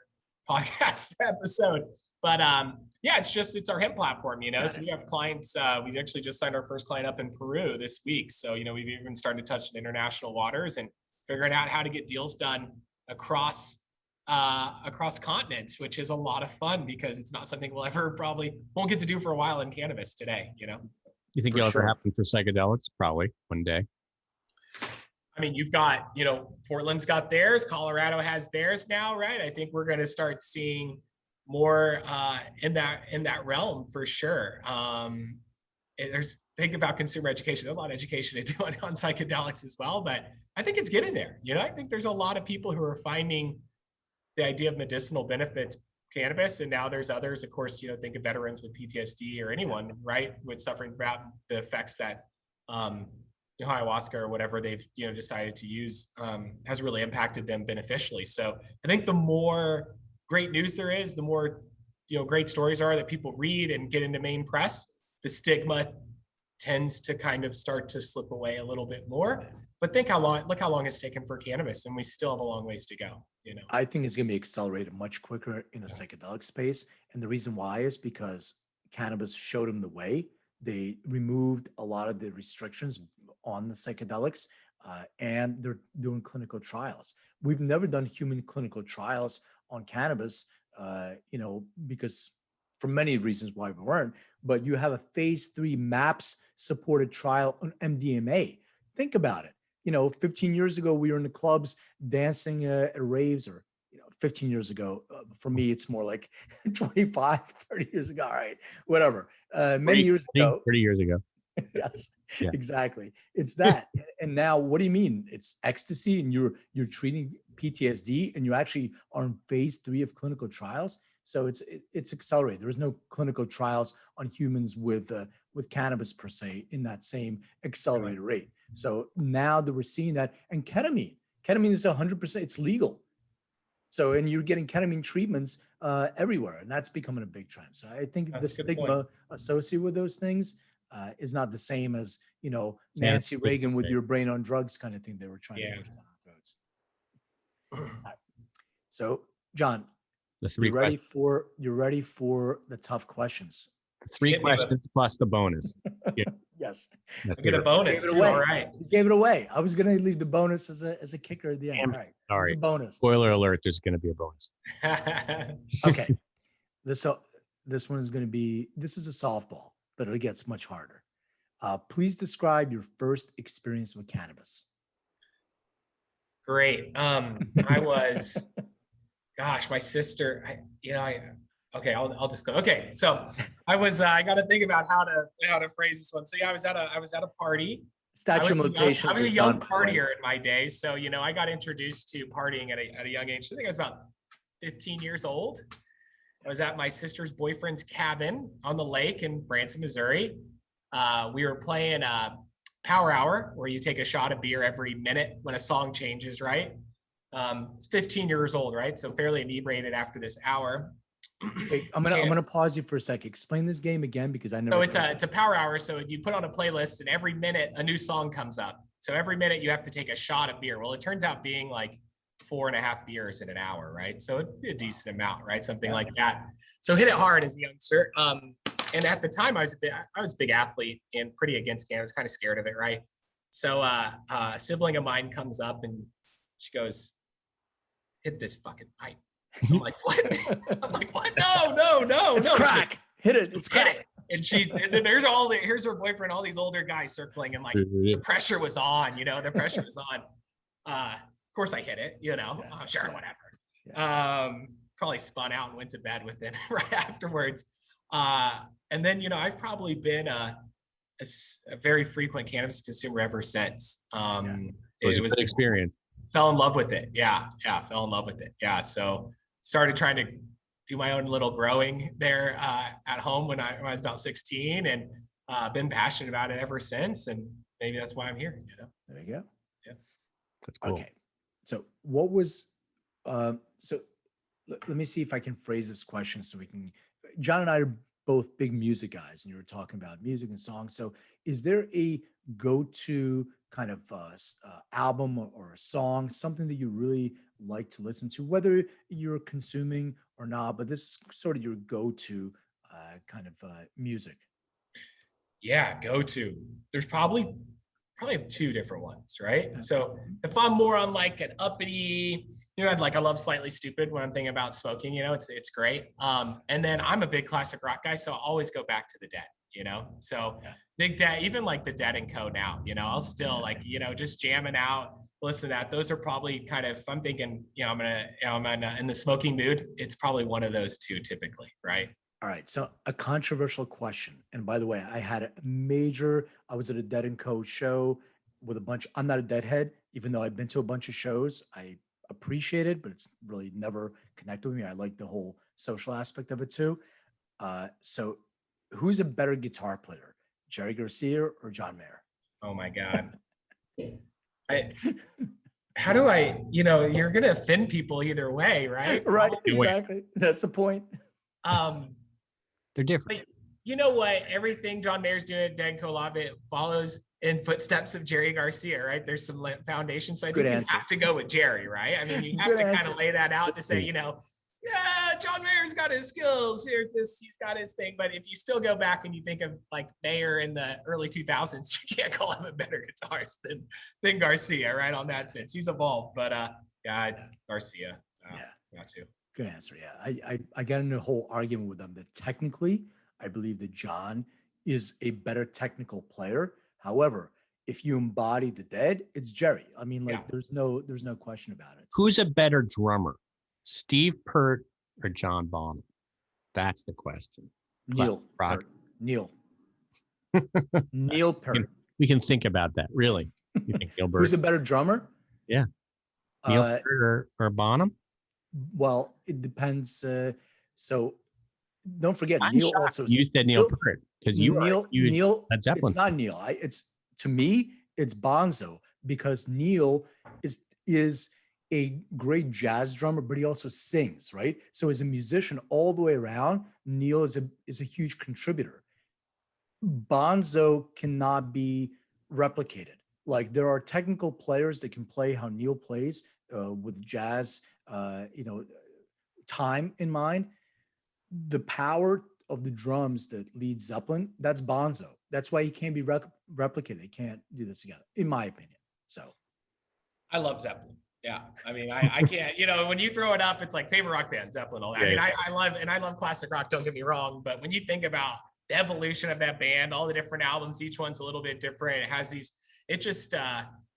podcast episode. But yeah, it's our hemp platform, so we have clients, we actually just signed our first client up in Peru this week. So, we've even started to touch the international waters and figuring out how to get deals done across continents, which is a lot of fun because it's not something we'll ever probably won't get to do for a while in cannabis today, You think it'll ever happen for psychedelics? Probably one day. I mean, you've got, Portland's got theirs, Colorado has theirs now, right? I think we're going to start seeing more in that realm for sure. Think about consumer education. There's a lot of education to do on psychedelics as well, but I think it's getting there. I think there's a lot of people who are finding the idea of medicinal benefits cannabis, and now there's others, of course, think of veterans with PTSD or anyone, right, with suffering about the effects that ayahuasca or whatever they've decided to use has really impacted them beneficially. So I think the more great news there is, the more great stories are that people read and get into main press, the stigma tends to kind of start to slip away a little bit more. But look how long it's taken for cannabis, and we still have a long ways to go. I think it's going to be accelerated much quicker in a psychedelic space. And the reason why is because cannabis showed them the way. They removed a lot of the restrictions on the psychedelics, and they're doing clinical trials. We've never done human clinical trials on cannabis, because for many reasons why we weren't, but you have a phase 3 MAPS supported trial on MDMA. Think about it. 15 years ago, we were in the clubs dancing at raves, or, 15 years ago, for me, it's more like 25, 30 years ago. All right, whatever. Many years ago. 30 years ago. Yes, yeah. Exactly. It's that. And now what do you mean? It's ecstasy and you're treating PTSD and you actually are in phase 3 of clinical trials. So it's accelerated. There is no clinical trials on humans with cannabis per se in that same accelerated rate. So now that we're seeing that, and ketamine is 100%, it's legal. So, and you're getting ketamine treatments everywhere, and that's becoming a big trend. So I think the stigma associated with those things is not the same as, Nancy Reagan with your brain on drugs kind of thing they were trying to push down our throats. So, John, you're ready for the tough questions. 3 questions plus the bonus. Yeah. Yes. I get a bonus too. All right. You gave it away. I was going to leave the bonus as a kicker at the end. All right. Sorry. It's a bonus. Spoiler alert, there's going to be a bonus. Okay. This one is going to be, this is a softball, but it gets much harder. Please describe your first experience with cannabis. Great. I was, my sister, okay, I'll just go. Okay. So I got to think about how to phrase this one. So yeah, I was at a party. Statute of limitations. I was a young partier in my days. So, I got introduced to partying at a young age. I think I was about 15 years old. I was at my sister's boyfriend's cabin on the lake in Branson, Missouri. We were playing Power Hour, where you take a shot of beer every minute when a song changes, right? It's 15 years old, right? So fairly inebriated after this hour. Wait, I'm gonna pause you for a second. Explain this game again because I never. So it's a Power Hour. So you put on a playlist, and every minute a new song comes up. So every minute you have to take a shot of beer. Well, it turns out being like 4.5 beers in an hour, right? So it'd be a decent amount, right? Something like that. So hit it hard as a youngster. And at the time I was a big athlete and pretty against cannabis, kind of scared of it, right? So a sibling of mine comes up and she goes, hit this fucking pipe. I'm like, what? I'm like, what? No. It's crack. Hit it. It's crack. Hit it. And then here's her boyfriend, all these older guys circling, and like the pressure was on, the pressure was on. Of course I hit it, sure, whatever. Yeah. Probably spun out and went to bed with it right afterwards. And then, I've probably been a very frequent cannabis consumer ever since. It was an experience. Fell in love with it. Yeah. Fell in love with it. Yeah. So started trying to do my own little growing there at home when I was about 16, and been passionate about it ever since. And maybe that's why I'm here. There you go. Yeah. That's cool. Okay. So what was, let me see if I can phrase this question so we can, John and I are both big music guys, and you were talking about music and songs. So is there a go-to kind of album or a song, something that you really like to listen to, whether you're consuming or not, but this is sort of your go-to kind of music? Yeah, go-to. There's probably have two different ones, right? So if I'm more on like an uppity, I love Slightly Stupid when I'm thinking about smoking, it's great. And then I'm a big classic rock guy, so I always go back to the Dead, so Big Dead, even like the Dead and Co. now, I'll still just jamming out, listen to that. Those are probably kind of, I'm thinking, I'm in the smoking mood. It's probably one of those two typically, right? All right. So a controversial question. And by the way, I was at a Dead and Co. show with I'm not a Deadhead, even though I've been to a bunch of shows. I appreciate it, but it's really never connected with me. I like the whole social aspect of it too. So who's a better guitar player, Jerry Garcia or John Mayer? Oh my God. How do I, you're going to offend people either way, right? Right. Exactly. That's the point. They're different. But you know what? Everything John Mayer's doing at Dead Co. Live, it follows in footsteps of Jerry Garcia, right? There's some foundation. So I think you have to go with Jerry, right? I mean, you have to kind of lay that out to say, yeah, John Mayer's got his skills. He's got his thing. But if you still go back and you think of like Mayer in the early 2000s, you can't call him a better guitarist than Garcia, right? On that sense, he's evolved. But Garcia, got to. Good answer. Yeah. I got into a whole argument with them that technically, I believe that John is a better technical player. However, if you embody the Dead, it's Jerry. I mean, there's no question about it. Who's a better drummer, Steve Pert or John Bonham? That's the question. Neil Pert. Neil Pert. We can think about that. Really? You think Neil Pert? Who's a better drummer? Yeah. Neil Pert or Bonham? Well, it depends. So don't forget, I'm Neil shocked also. You said Neil Pert because Neil. It's not Neil. To me, it's Bonzo, because Neil is a great jazz drummer, but he also sings, right? So as a musician all the way around, Neil is a huge contributor. Bonzo cannot be replicated. Like, there are technical players that can play how Neil plays with jazz, time in mind. The power of the drums that lead Zeppelin, that's Bonzo. That's why he can't be replicated. They can't do this together, in my opinion. So I love Zeppelin. Yeah. I mean, I can't, when you throw it up, it's like favorite rock band, Zeppelin, all that. I love classic rock, don't get me wrong. But when you think about the evolution of that band, all the different albums, each one's a little bit different. It has it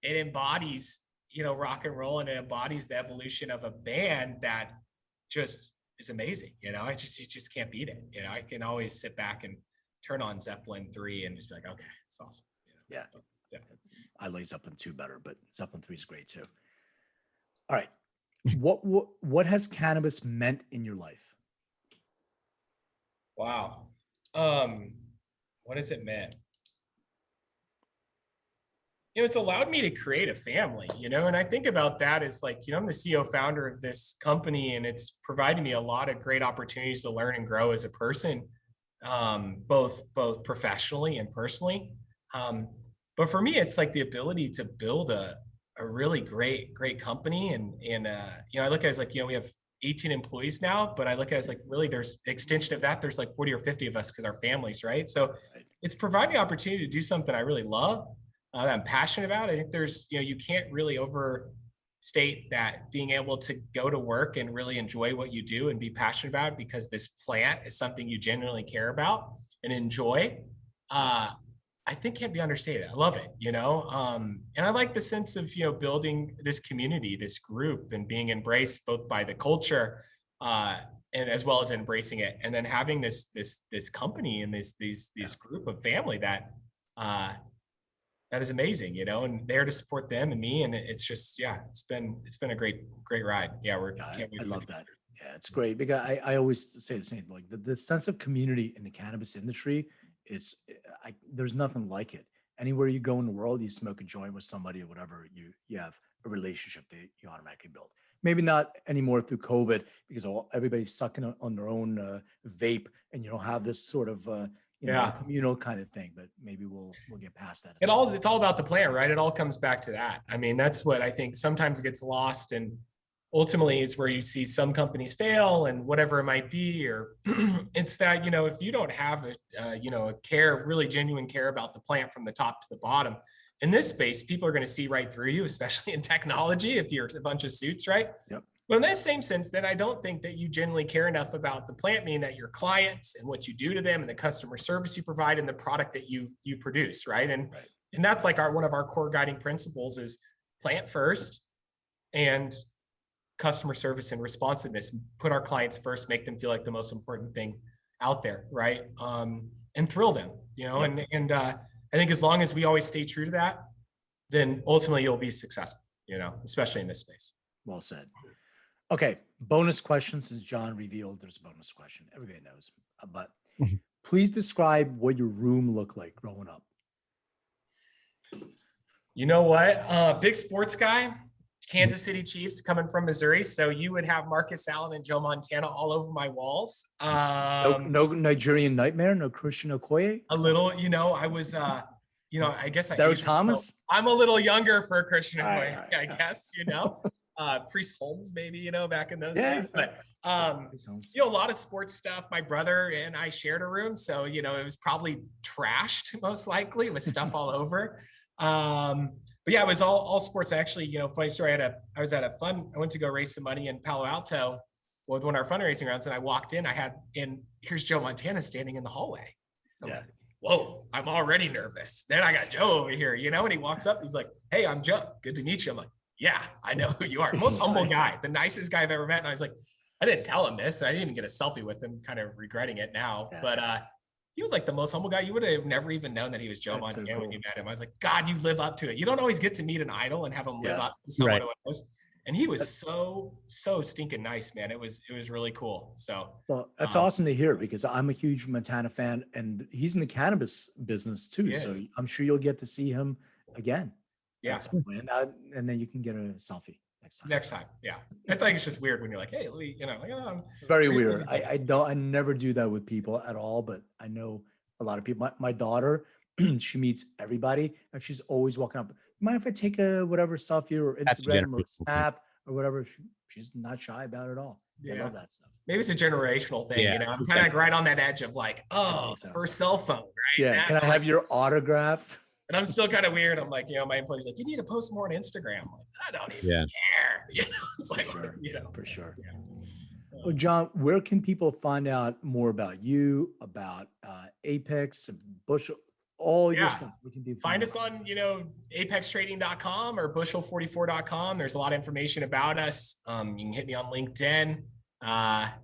embodies, rock and roll, and it embodies the evolution of a band that just is amazing. You just can't beat it. I can always sit back and turn on Zeppelin 3 and just be like, okay, it's awesome. Yeah. I like Zeppelin 2 better, but Zeppelin 3 is great too. All right. What has cannabis meant in your life? Wow. What has it meant? It's allowed me to create a family, and I think about that as like, I'm the CEO founder of this company, and it's provided me a lot of great opportunities to learn and grow as a person, both professionally and personally. But for me, it's like the ability to build a really great company. And you know, I look at it as like, you know, we have 18 employees now, but I look at it as like really there's the extension of that. There's like 40 or 50 of us because our families, right? So Right. it's providing the opportunity to do something I really love, that I'm passionate about. I think there's, you know, you can't really overstate that being able to go to work and really enjoy what you do and be passionate about it because this plant is something you genuinely care about and enjoy. I think can't be understated. I love it, you know? And I like the sense of, you know, building this community, this group and being embraced both by the culture, and as well as embracing it. And then having this company and this group of family that, that is amazing, you know, and there to support them and me. And it's just, yeah, it's been a great ride. Yeah. Yeah, Can't wait I for the love that. future. Yeah, it's great because I always say the same, like the sense of community in the cannabis industry, there's nothing like it. Anywhere you go in the world, you smoke a joint with somebody or whatever, you have a relationship that you automatically build. Maybe not anymore through COVID because everybody's sucking on their own vape, and you don't have this sort of Yeah. communal kind of thing. But maybe we'll get past that. It's all about the plan, right? It all comes back to that. I mean, that's what I think sometimes gets lost, and ultimately it's where you see some companies fail and whatever it might be, or it's that, you know, if you don't have you know, a care, really genuine care about the plant from the top to the bottom in this space, people are going to see right through you, especially in technology, if you're a bunch of suits, right? Yep. But in that same sense, then I don't think that you genuinely care enough about the plant, meaning that your clients and what you do to them and the customer service you provide and the product that you produce, right? Right. And that's like one of our core guiding principles is plant first and customer service and responsiveness. Put our clients first, make them feel like the most important thing out there, right? And thrill them, you know. Yep. And I think as long as we always stay true to that, then ultimately you'll be successful, you know, especially in this space. Well said. Okay, bonus question. Since John revealed there's a bonus question, everybody knows. But please describe what your room looked like growing up. You know what? Big sports guy, Kansas City Chiefs coming from Missouri. So you would have Marcus Allen and Joe Montana all over my walls. No Nigerian Nightmare, no Christian Okoye. A little, you know, I was, you know, I guess Derek Thomas. I'm a little younger for Christian Okoye, All right. I guess, you know. Priest Holmes, maybe, you know, back in those Yeah. days. But you know, a lot of sports stuff. My brother and I shared a room, so you know, it was probably trashed most likely with stuff all over. But yeah, it was all sports. Actually, you know, funny story. I went to go raise some money in Palo Alto with one of our fundraising rounds, and I walked in. Here's Joe Montana standing in the hallway. I'm like, whoa, I'm already nervous. Then I got Joe over here, you know, and he walks up. He's like, hey, I'm Joe. Good to meet you. I'm like, yeah, I know who you are. Most humble guy, the nicest guy I've ever met. And I was like, I didn't tell him this. I didn't even get a selfie with him, kind of regretting it now. Yeah. But he was like the most humble guy. You would have never even known that he was Joe Montana when you met him. I was like, God, you live up to it. You don't always get to meet an idol and have him live up to someone who knows. And he was so stinking nice, man. It was really cool. So well, that's awesome to hear because I'm a huge Montana fan and he's in the cannabis business too. So I'm sure you'll get to see him again. Yeah. And then you can get a selfie next time. Yeah. I think it's just weird when you're like, hey, Louis, you know, like, oh, very weird. I never do that with people at all, but I know a lot of people. My daughter, she meets everybody and she's always walking up. Mind if I take a whatever selfie or Instagram or Snap or whatever? She's not shy about it at all. Yeah. I love that stuff. Maybe it's a generational thing, you know. I'm kind of like right on that edge of like, first cell phone, right? Yeah. Can I have your autograph? And I'm still kind of weird. I'm like, you know, my employee's like, you need to post more on Instagram. I'm like, I don't even care. You know, it's like, you know, for sure. Yeah. Well, John, where can people find out more about you, about Apex, Bushel, all your stuff? We can find us on, you know, apextrading.com or bushel44.com. There's a lot of information about us. You can hit me on LinkedIn.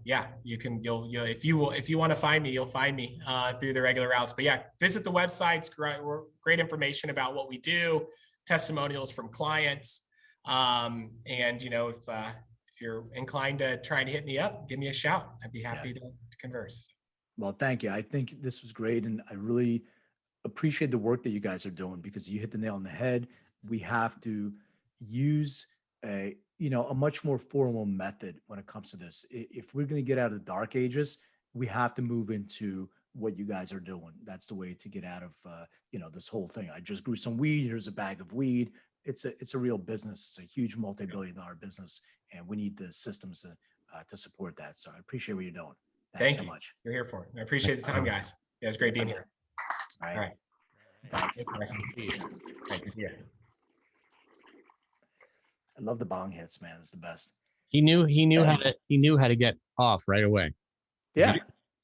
If you want to find me, you'll find me through the regular routes. But yeah, visit the website. It's great information about what we do, testimonials from clients. And you know, if you're inclined to try and hit me up, give me a shout. I'd be happy to converse. Well, thank you. I think this was great. And I really appreciate the work that you guys are doing because you hit the nail on the head. We have to use a much more formal method when it comes to this. If we're going to get out of the dark ages, we have to move into what you guys are doing. That's the way to get out of this whole thing. I just grew some weed. Here's a bag of weed. It's a real business. It's a huge multi-billion-dollar business, and we need the systems to support that. So I appreciate what you're doing. Thanks so you. much. You're here for it. I appreciate the time, guys. Yeah, it's great being here. All All right. Thanks. Peace. Thanks. Yeah. I love the bong hits, man. It's the best. He knew how to get off right away. Yeah.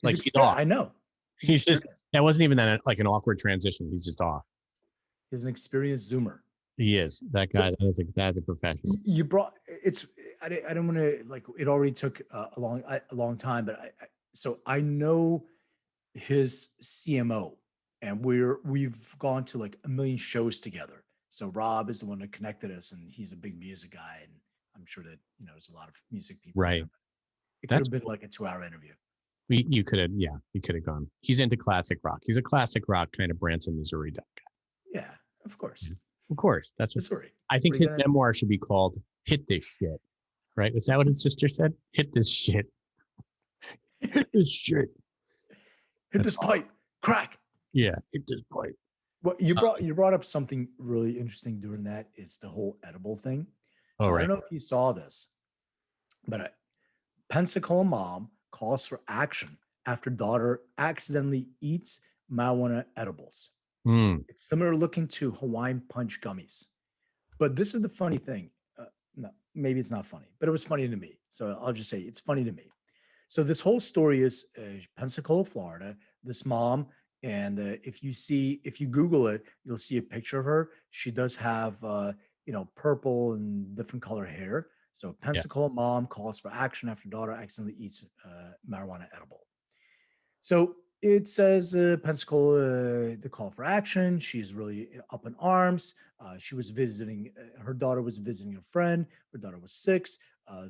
Like he's off. I know. He's just, that wasn't even that like an awkward transition. He's just off. He's an experienced Zoomer. He is. That guy, that's a professional. You brought it's. I don't want to like. It already took a long time, but I know his CMO, and we've gone to like a million shows together. So Rob is the one that connected us, and he's a big music guy, and I'm sure that there's a lot of music people. Right. It could have been like a 2-hour interview. You could have gone. He's into classic rock. He's a classic rock kind of Branson, Missouri guy. Yeah, of course. Of course. That's what. Missouri. I think his memoir should be called "Hit This Shit." Right? Was that what his sister said? Hit this shit. Hit this shit. Hit this pipe. Crack. Yeah. Hit this pipe. Well, you brought up something really interesting during that. It's the whole edible thing. So I don't know if you saw this, but a Pensacola mom calls for action after daughter accidentally eats marijuana edibles. It's similar looking to Hawaiian Punch gummies. But this is the funny thing. No, maybe it's not funny, but it was funny to me. So I'll just say it's funny to me. So this whole story is Pensacola, Florida. This mom, and if you Google it, you'll see a picture of her. She does have purple and different color hair. So Pensacola mom calls for action after daughter accidentally eats marijuana edible. So it says Pensacola, the call for action. She's really up in arms. She was visiting, her daughter was visiting a friend. Her daughter was 6.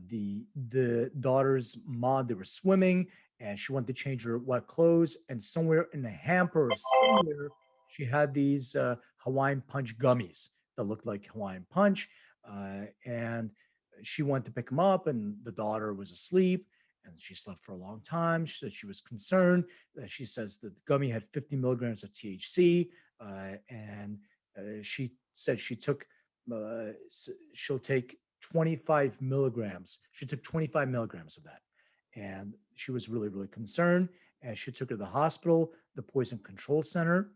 The daughter's mom, they were swimming, and she wanted to change her wet clothes. And somewhere in the hamper or somewhere, she had these Hawaiian Punch gummies that looked like Hawaiian Punch. And she went to pick them up, and the daughter was asleep. And she slept for a long time. She said she was concerned. She says that the gummy had 50 milligrams of THC. And she said she'll take 25 milligrams. She took 25 milligrams of that. And she was really, really concerned. And she took her to the hospital, the Poison Control Center.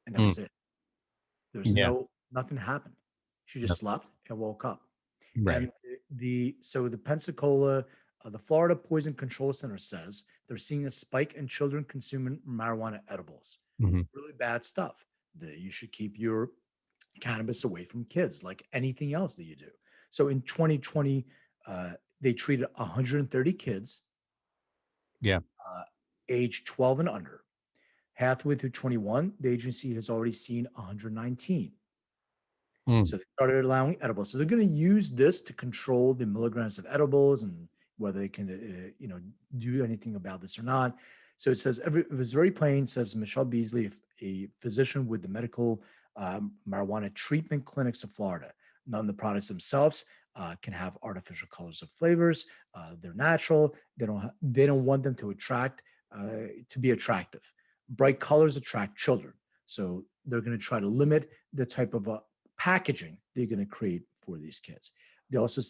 And that was it. There's nothing happened. She just slept and woke up. Right. And the Pensacola, the Florida Poison Control Center says they're seeing a spike in children consuming marijuana edibles. Really bad stuff. You should keep your cannabis away from kids, like anything else that you do. So in 2020, they treated 130 kids. Age 12 and under. Halfway through 21, the agency has already seen 119. So they started allowing edibles. So they're going to use this to control the milligrams of edibles and whether they can, do anything about this or not. So it says, it was very plain, says Michelle Beasley, a physician with the medical marijuana treatment clinics of Florida. None of the products themselves can have artificial colors or flavors. They're natural. They don't want them to be attractive. Bright colors attract children. So they're going to try to limit the type of packaging they're going to create for these kids. They also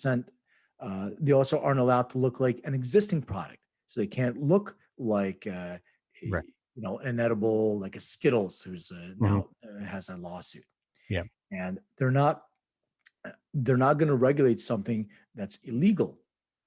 aren't allowed to look like an existing product. So they can't look like an edible, like a Skittles, who's now has a lawsuit. Yeah. And they're not going to regulate something that's illegal.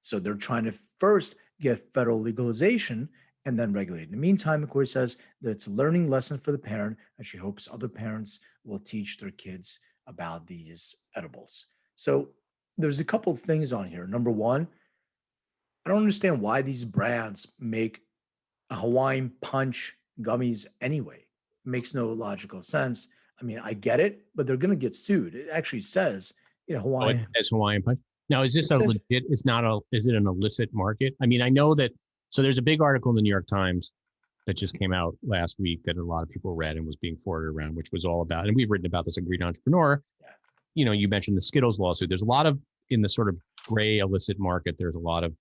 So they're trying to first get federal legalization and then regulate. In the meantime, of course, says that it's a learning lesson for the parent, and she hopes other parents will teach their kids about these edibles. So there's a couple of things on here. Number one, I don't understand why these brands make a Hawaiian Punch gummies anyway. It makes no logical sense. I mean, I get it, but they're going to get sued. It actually says, Hawaiian. It says Hawaiian Punch. Now, is this legit? Is it an illicit market? I mean, I know that. So there's a big article in the New York Times that just came out last week that a lot of people read and was being forwarded around, which was all about, and we've written about this in Green Entrepreneur. You mentioned the Skittles lawsuit. There's a lot of, in the sort of gray illicit market, there's a lot of,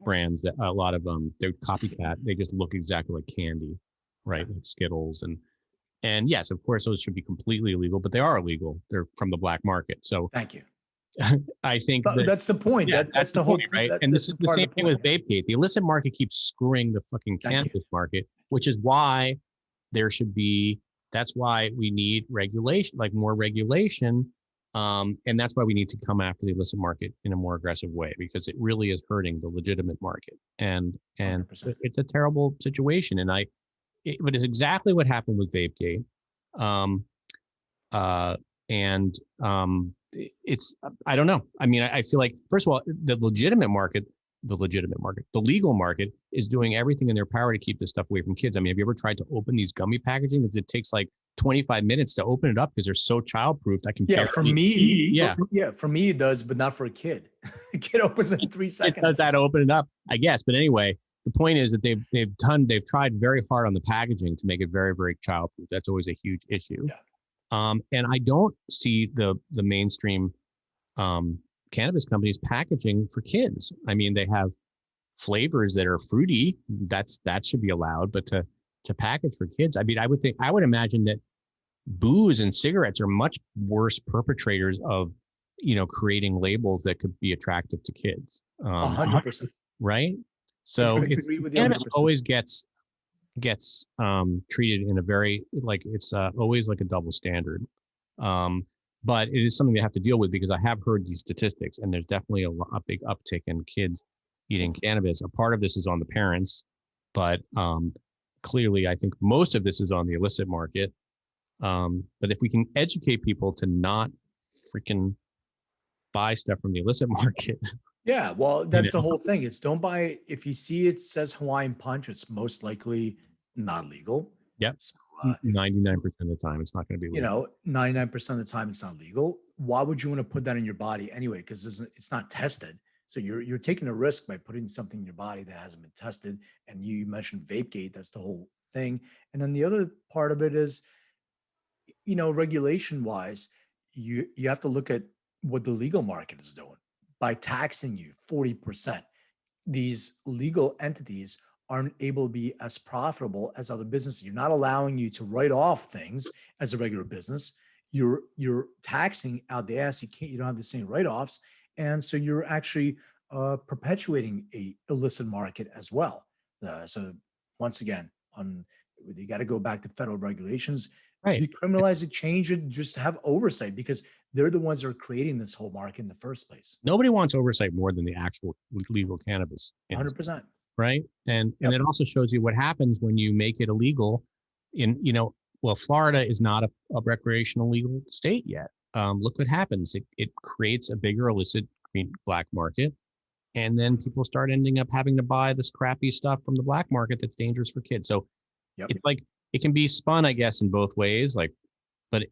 brands that a lot of they're copycat. They just look exactly like candy, right? Like Skittles and yes, of course, those should be completely illegal, but they are illegal. They're from the black market. So Thank you. I think that That's the point. yeah, That's the whole point, right? that, And this that's is the the part same of the thing point. with Vapegate. The illicit market keeps screwing the fucking Thank you. cannabis market, which is why there should be. That's why we need regulation, like more regulation, and that's why we need to come after the illicit market in a more aggressive way because it really is hurting the legitimate market, and 100%. it's a terrible situation. And but it's exactly what happened with Vapegate. Um, and it's I don't know. I mean, I feel like first of all, the legal market is doing everything in their power to keep this stuff away from kids. I mean, have you ever tried to open these gummy packaging? Because it takes like 25 minutes to open it up because they're so childproofed. I can For me, for me it does, but not for a kid. A kid opens it in 3 seconds. It does that to open it up, I guess. But anyway, the point is that they've tried very hard on the packaging to make it very, very childproof. That's always a huge issue. Yeah. And I don't see the mainstream cannabis companies packaging for kids. I mean, they have flavors that are fruity. That should be allowed, but to package for kids, I mean, I would imagine that booze and cigarettes are much worse perpetrators of, creating labels that could be attractive to kids. 100%. Right. So cannabis always gets treated in a very like it's always like a double standard, but it is something they have to deal with because I have heard these statistics and there's definitely a big uptick in kids eating cannabis. A part of this is on the parents, but clearly I think most of this is on the illicit market. But if we can educate people to not freaking buy stuff from the illicit market. Yeah, well, that's the whole thing. It's don't buy if you see it says Hawaiian Punch, it's most likely not legal. Yep. So, 99% of the time, it's not going to be legal. 99% of the time, it's not legal. Why would you want to put that in your body anyway? Because it's not tested. So you're taking a risk by putting something in your body that hasn't been tested. And you mentioned Vapegate, that's the whole thing. And then the other part of it is, regulation wise, you have to look at what the legal market is doing by taxing you 40%. These legal entities aren't able to be as profitable as other businesses. You're not allowing you to write off things as a regular business. You're taxing out the ass. You don't have the same write-offs. And so you're actually perpetuating a illicit market as well. So once again, you got to go back to federal regulations, right? Decriminalize it, change it, just have oversight because they're the ones that are creating this whole market in the first place. Nobody wants oversight more than the actual legal cannabis. 100%. Right. And it also shows you what happens when you make it illegal Florida is not a recreational legal state yet. Look what happens. It creates a bigger illicit black market. And then people start ending up having to buy this crappy stuff from the black market that's dangerous for kids. So it's like, it can be spun, I guess, in both ways. But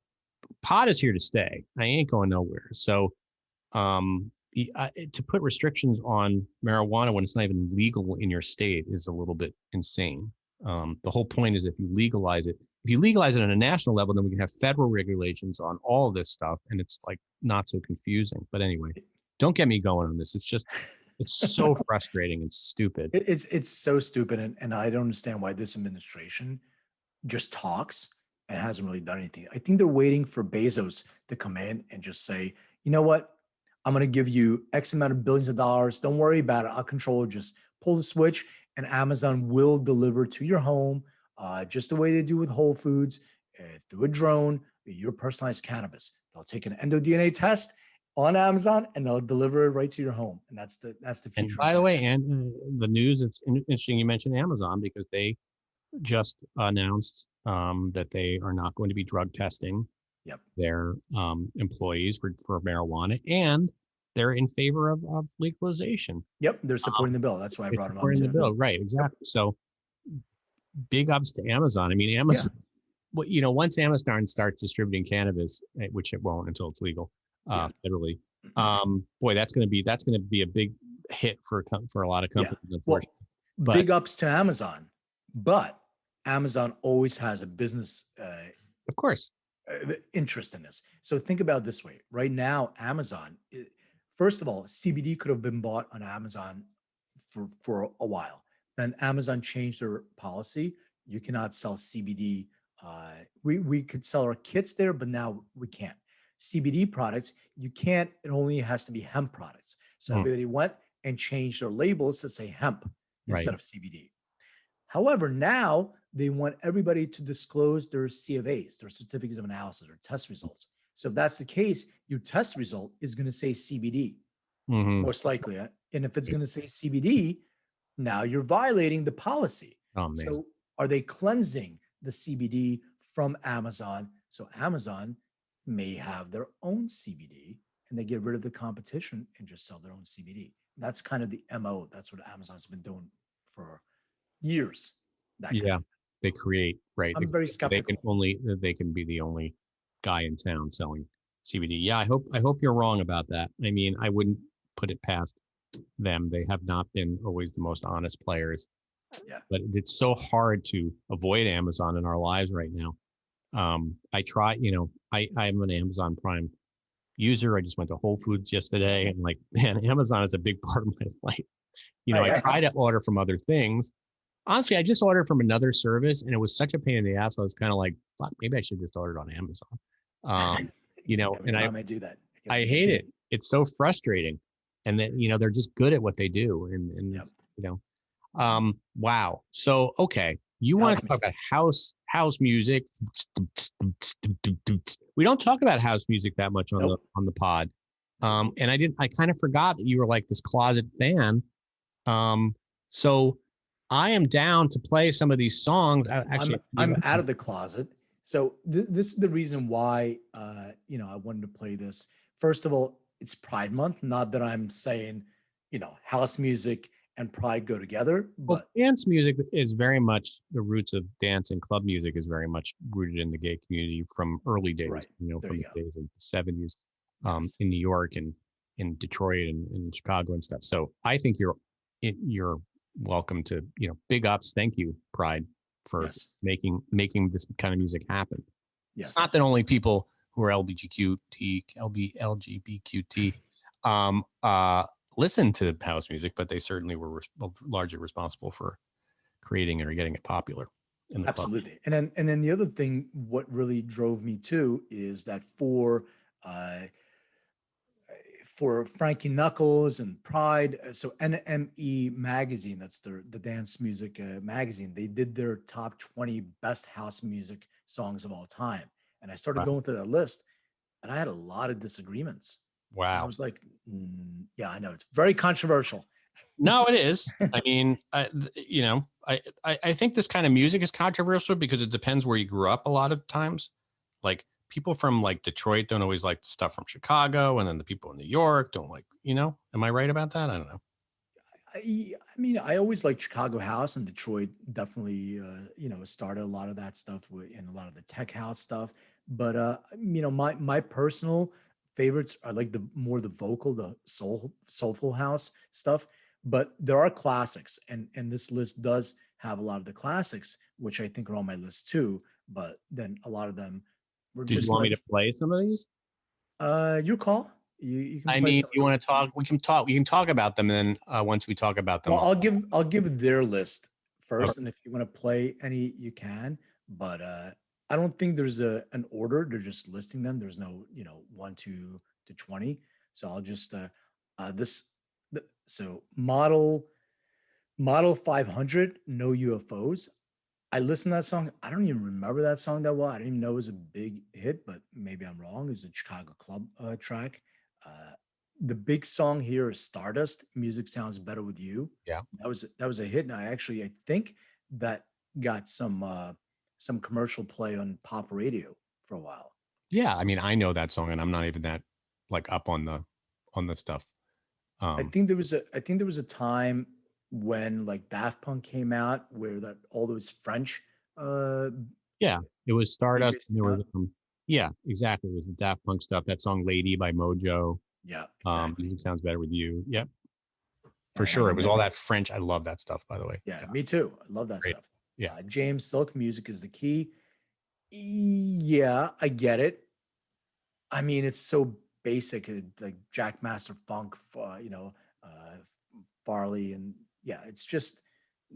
pot is here to stay. I ain't going nowhere. So, to put restrictions on marijuana when it's not even legal in your state is a little bit insane. The whole point is if you legalize it on a national level, then we can have federal regulations on all of this stuff. And it's like not so confusing. But anyway, don't get me going on this. It's so frustrating and stupid. It's so stupid. And I don't understand why this administration just talks and hasn't really done anything. I think they're waiting for Bezos to come in and just say, you know what? I'm going to give you X amount of billions of dollars. Don't worry about it. I'll control it. Just pull the switch and Amazon will deliver to your home, just the way they do with Whole Foods, through a drone, your personalized cannabis. They'll take an endoDNA test on Amazon and they'll deliver it right to your home. And that's the future. And by the way, and the news, it's interesting you mentioned Amazon because they just announced that they are not going to be drug testing their employees for marijuana, and they're in favor of legalization. Yep, they're supporting the bill. That's why I brought them up. Supporting the bill, right? Exactly. So, big ups to Amazon. I mean, Amazon. Once Amazon starts distributing cannabis, which it won't until it's legal federally, boy, that's going to be a big hit for a lot of companies. Well, big ups to Amazon, but Amazon always has a business, of course, interest in this. So think about it this way. Right now, Amazon, first of all, CBD could have been bought on Amazon for a while. Then Amazon changed their policy. You cannot sell CBD. We could sell our kits there, but now we can't. CBD products, you can't. It only has to be hemp products. So Mm. everybody went and changed their labels to say hemp instead Right. of CBD. However, now they want everybody to disclose their C of A's, their certificates of analysis or test results. So if that's the case, your test result is going to say CBD, Mhm. most likely. And if it's going to say CBD, now you're violating the policy. Oh, man. So are they cleansing the CBD from Amazon? So Amazon may have their own CBD and they get rid of the competition and just sell their own CBD. That's kind of the MO. That's what Amazon's been doing for years. That kind Yeah, of, they create, right. I'm very They can skeptical. they can be the only guy in town selling CBD. Yeah, I hope you're wrong about that. I mean, I wouldn't put it past them. They have not been always the most honest players. Yeah. But it's so hard to avoid Amazon in our lives right now. I try, I'm an Amazon Prime user. I just went to Whole Foods yesterday and like, man, Amazon is a big part of my life. Oh, I yeah. try to order from other things. Honestly, I just ordered from another service and it was such a pain in the ass. I was kind of like, fuck, maybe I should just order it on Amazon. Every And time I do that, get I the same hate thing. it. It's so frustrating. And then, they're just good at what they do. Yep. Wow. So, okay. You want House to talk music. about house music. We don't talk about house music that much on Nope. the pod. And I kind of forgot that you were like this closet fan. So I am down to play some of these songs. I'm out of the closet. So this is the reason why I wanted to play this. First of all, it's Pride Month. Not that I'm saying, house music and Pride go together, Well, but dance music is very much the roots of dance, and club music is very much rooted in the gay community from early days, right. There from you the go. days of the 70s, Yes. in New York and in Detroit and in Chicago and stuff. So I think you're welcome to, big ups. Thank you, Pride, for Yes. making this kind of music happen. Yes. It's not that only people who are LGBTQT listen to house music, but they certainly were largely responsible for creating it or getting it popular in the club. Absolutely. And then the other thing, what really drove me too, is that for Frankie Knuckles and Pride, so NME magazine, that's the dance music magazine, they did their top 20 best house music songs of all time. And I started Wow. going through that list and I had a lot of disagreements. And I Wow. was like, yeah, I know it's very controversial. No, it is. I mean, I think this kind of music is controversial because it depends where you grew up a lot of times. Like people from like Detroit don't always like stuff from Chicago, and then the people in New York don't like, am I right about that? I don't know. I mean, I always liked Chicago house, and Detroit definitely, started a lot of that stuff and a lot of the tech house stuff. But my personal favorites are like the vocal, the soulful house stuff. But there are classics, and this list does have a lot of the classics, which I think are on my list too. But then a lot of them were Did you just want me like, to play some of these? your call. You can I play mean, some of you these. want to talk? We can talk. We can talk about them, and then once we talk about them, Well, I'll give their list Okay. first, and if you want to play any, you can. But I don't think there's an order. They're just listing them. There's no 1 to 20. So I'll just this so model 500 no UFOs. I listened to that song. I don't even remember that song that well. I didn't even know it was a big hit, but maybe I'm wrong. It was a Chicago club track. The big song here is Stardust. Music sounds better with you. Yeah. That was a hit, and I think that got some commercial play on pop radio for a while. Yeah, I mean, I know that song, and I'm not even that like up on the stuff. I think there was a time when like Daft Punk came out where that all those French Yeah, it was Stardust. DJs And there came was out. yeah, exactly. It was the Daft Punk stuff. That song "Lady" by Mojo. Yeah, exactly. Music sounds better with you. Yep, for And sure. It was then all that French. I love that stuff, by the way. yeah, God, me too. I love that great. stuff. Yeah. James Silk, music is the key. Yeah, I get it. I mean, it's so basic, like Jack Master Funk, uh, Farley, and yeah, it's just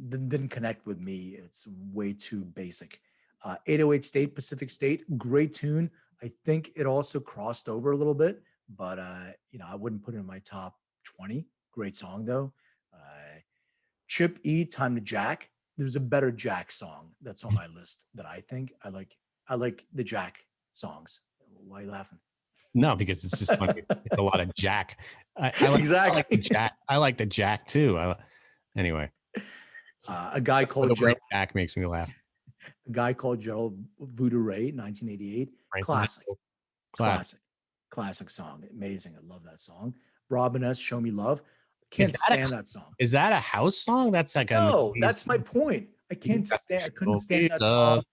didn't connect with me. It's way too basic. 808 State, Pacific State, great tune. I think it also crossed over a little bit, but I wouldn't put it in my top 20. Great song though. Chip E, Time to Jack. There's a better Jack song that's on my list that I think I like. I like the Jack songs. Why are you laughing? No, because it's just funny. It's a lot of Jack. I like, Exactly. I like the Jack. I like the Jack too. Anyway, A guy called the Gerald, word Jack makes me laugh. a guy called Gerald Voodoo Ray, 1988. Right? Classic, Classic. classic song. Amazing. I love that song. Robin S. Show Me Love. Can't that a- stand that song. Is that a house song? That's like No, a that's my point. I couldn't stand that song.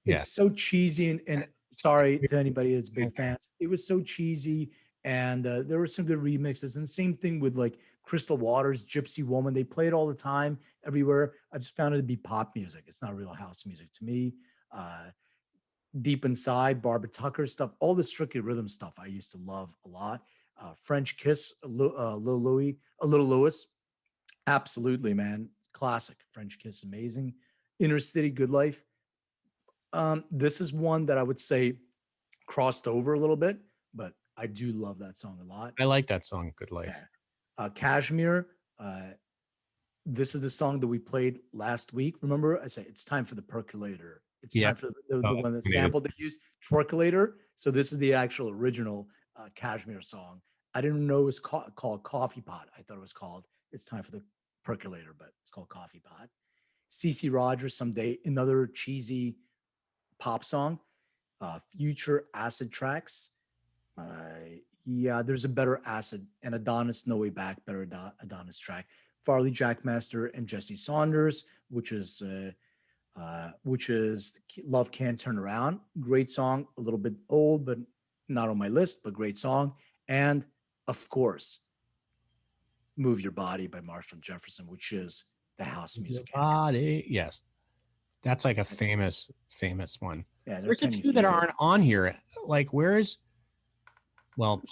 Yeah. It's so cheesy and sorry to anybody that's big fans. It was so cheesy, and there were some good remixes. And same thing with like Crystal Waters, Gypsy Woman. They play it all the time, everywhere. I just found it to be pop music. It's not real house music to me. Deep Inside, Barbara Tucker stuff, all the Strictly Rhythm stuff I used to love a lot. French Kiss, Little Louis, absolutely, man, classic. French Kiss, amazing. Inner City, Good Life. This is one that I would say crossed over a little bit, but I do love that song a lot. I like that song, Good Life. Kashmir. This is the song that we played last week. Remember, I say it's time for the percolator. It's time for the one that sampled they used, Twerkulator. So this is the actual original Kashmir song. I didn't know it was called Coffee Pot. I thought it was called It's Time for the Percolator, but it's called Coffee Pot. CeCe Rogers, Someday, another cheesy pop song. Future Acid Tracks. Yeah, there's a better Acid and Adonis, No Way Back, better Adonis track. Farley Jackmaster and Jesse Saunders, which is Love Can't Turn Around. Great song, a little bit old, but not on my list, but great song. And of course, Move Your Body by Marshall Jefferson, which is the house music. Body. Yes. That's like a famous one. Yeah, there's a few that aren't on here. Like, should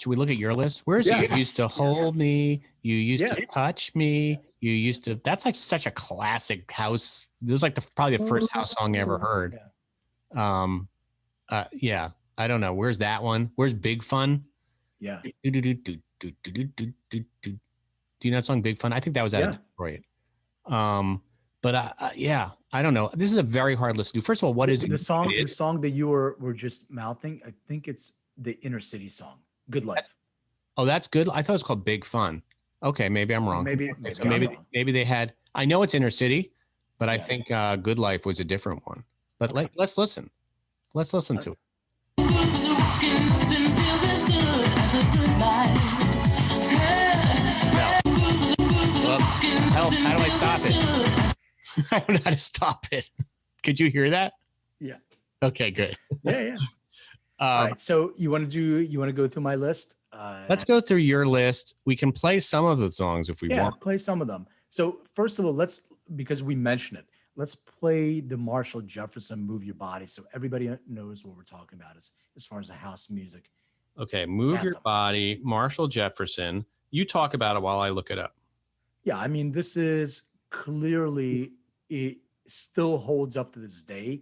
we look at your list? You used to hold me, you used to touch me, you used to, that's like such a classic house. This is like probably the first house song I ever heard. Yeah. I don't know. Where's that one? Where's Big Fun? Yeah. Do you know that song Big Fun? I think that was out of Detroit. But yeah, I don't know. This is a very hard list to do. First of all, what is the song? The song that you were just mouthing, I think it's the Inner City song, Good Life. Oh, that's good. I thought it was called Big Fun. Okay, maybe I'm wrong. Maybe they had. I know it's Inner City, but I think Good Life was a different one. But let's listen. Let's listen to it. How do I stop it? I don't know how to stop it. Could you hear that? Yeah. Okay, good. Yeah. All right. So you want to go through my list? Let's go through your list. We can play some of the songs if we want. Play some of them. So first of all, because we mentioned it, let's play the Marshall Jefferson Move Your Body so everybody knows what we're talking about as far as the house music. Okay, Move Your Body, Marshall Jefferson. You talk about it while I look it up. Yeah, I mean, this is clearly, it still holds up to this day.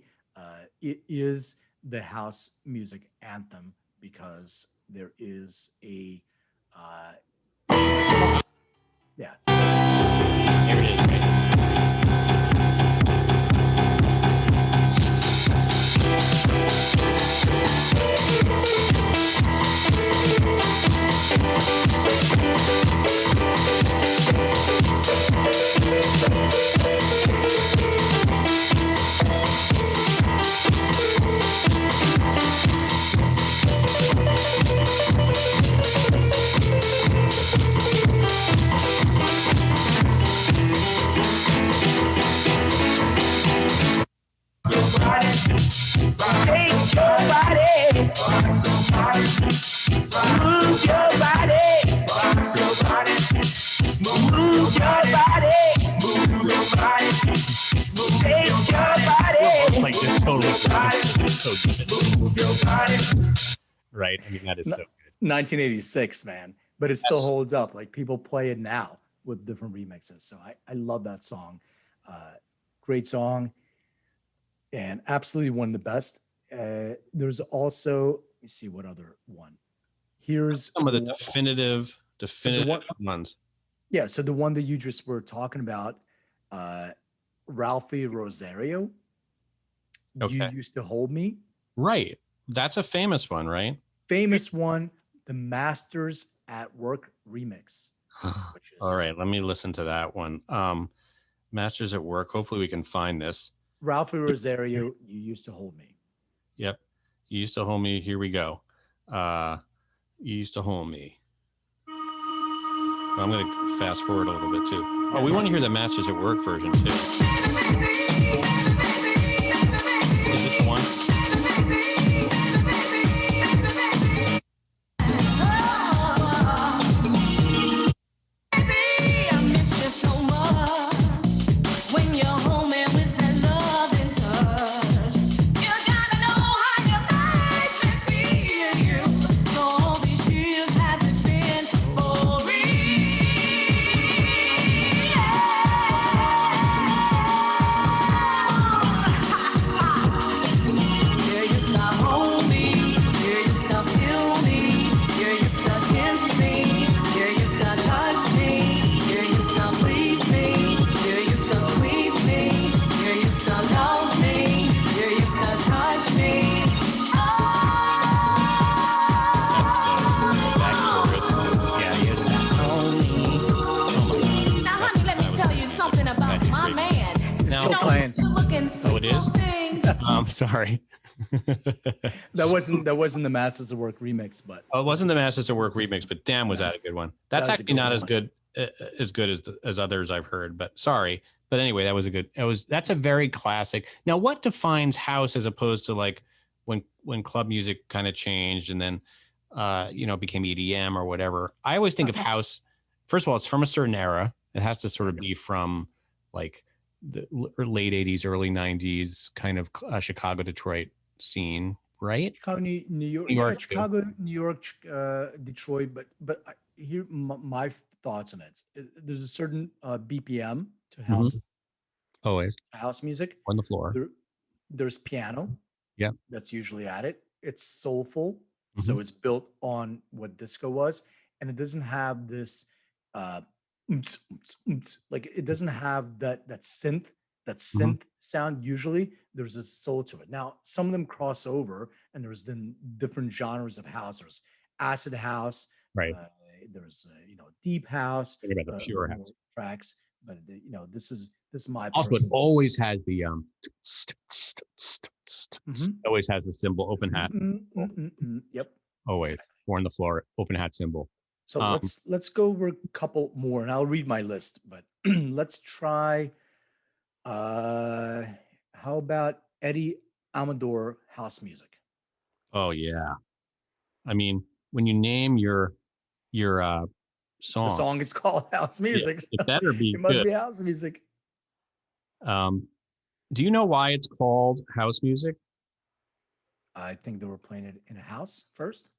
It is the house music anthem because there is a, yeah. Here it is, right? Like just totally so good. Right? I mean, that is so good. 1986, man, but it still holds up. Like people play it now. with different remixes. So I love that song. Great song, and absolutely one of the best. There's also, let me see what other one. Here's Some of the one- definitive one- ones. yeah. So the one that you just were talking about, Ralphie Rosario. You Okay. used to hold me. Right. That's a famous one, right? Famous one, the Masters at Work remix. Which is, All right, let me listen to that one. Masters at Work. Hopefully we can find this. Ralphie Rosario, you used to hold me. Yep. You used to hold me. Here we go. You used to hold me. I'm going to fast forward a little bit too. Oh, we want to hear the Masters at Work version too. Is this the one? Oh, it is? I'm sorry. That wasn't the Masters at Work remix, but Oh, it wasn't the Masters at Work remix, but damn, was that a good one. That's was a actually good not one. as good as others I've heard, but sorry. But anyway, that's a very classic. Now, what defines house as opposed to like when club music kind of changed and then became EDM or whatever? I always think of house. First of all, it's from a certain era. It has to sort of be from like the late 80s, early 90s kind of Chicago, Detroit scene, right? Chicago, New York, New York, yeah, Chicago, New York, Detroit. But here my thoughts on it. There's a certain BPM to house Always house music. on the floor. There's piano. Yeah, that's usually at it. It's soulful, so it's built on what disco was, and it doesn't have this like it doesn't have that synth sound. Usually there's a soul to it. Now some of them cross over, and there's then different genres of house. There's acid house, right? There's deep house, about the pure house tracks. But this is my also it personal. always has the always has the symbol open hat. Yep. Always four on the floor, open hat symbol. So let's go over a couple more, and I'll read my list. But let's try. How about Eddie Amador house music? Oh yeah, I mean when you name your song, the song is called house music. It better be. It must good. be house music. Do you know why it's called house music? I think they were playing it in a house first.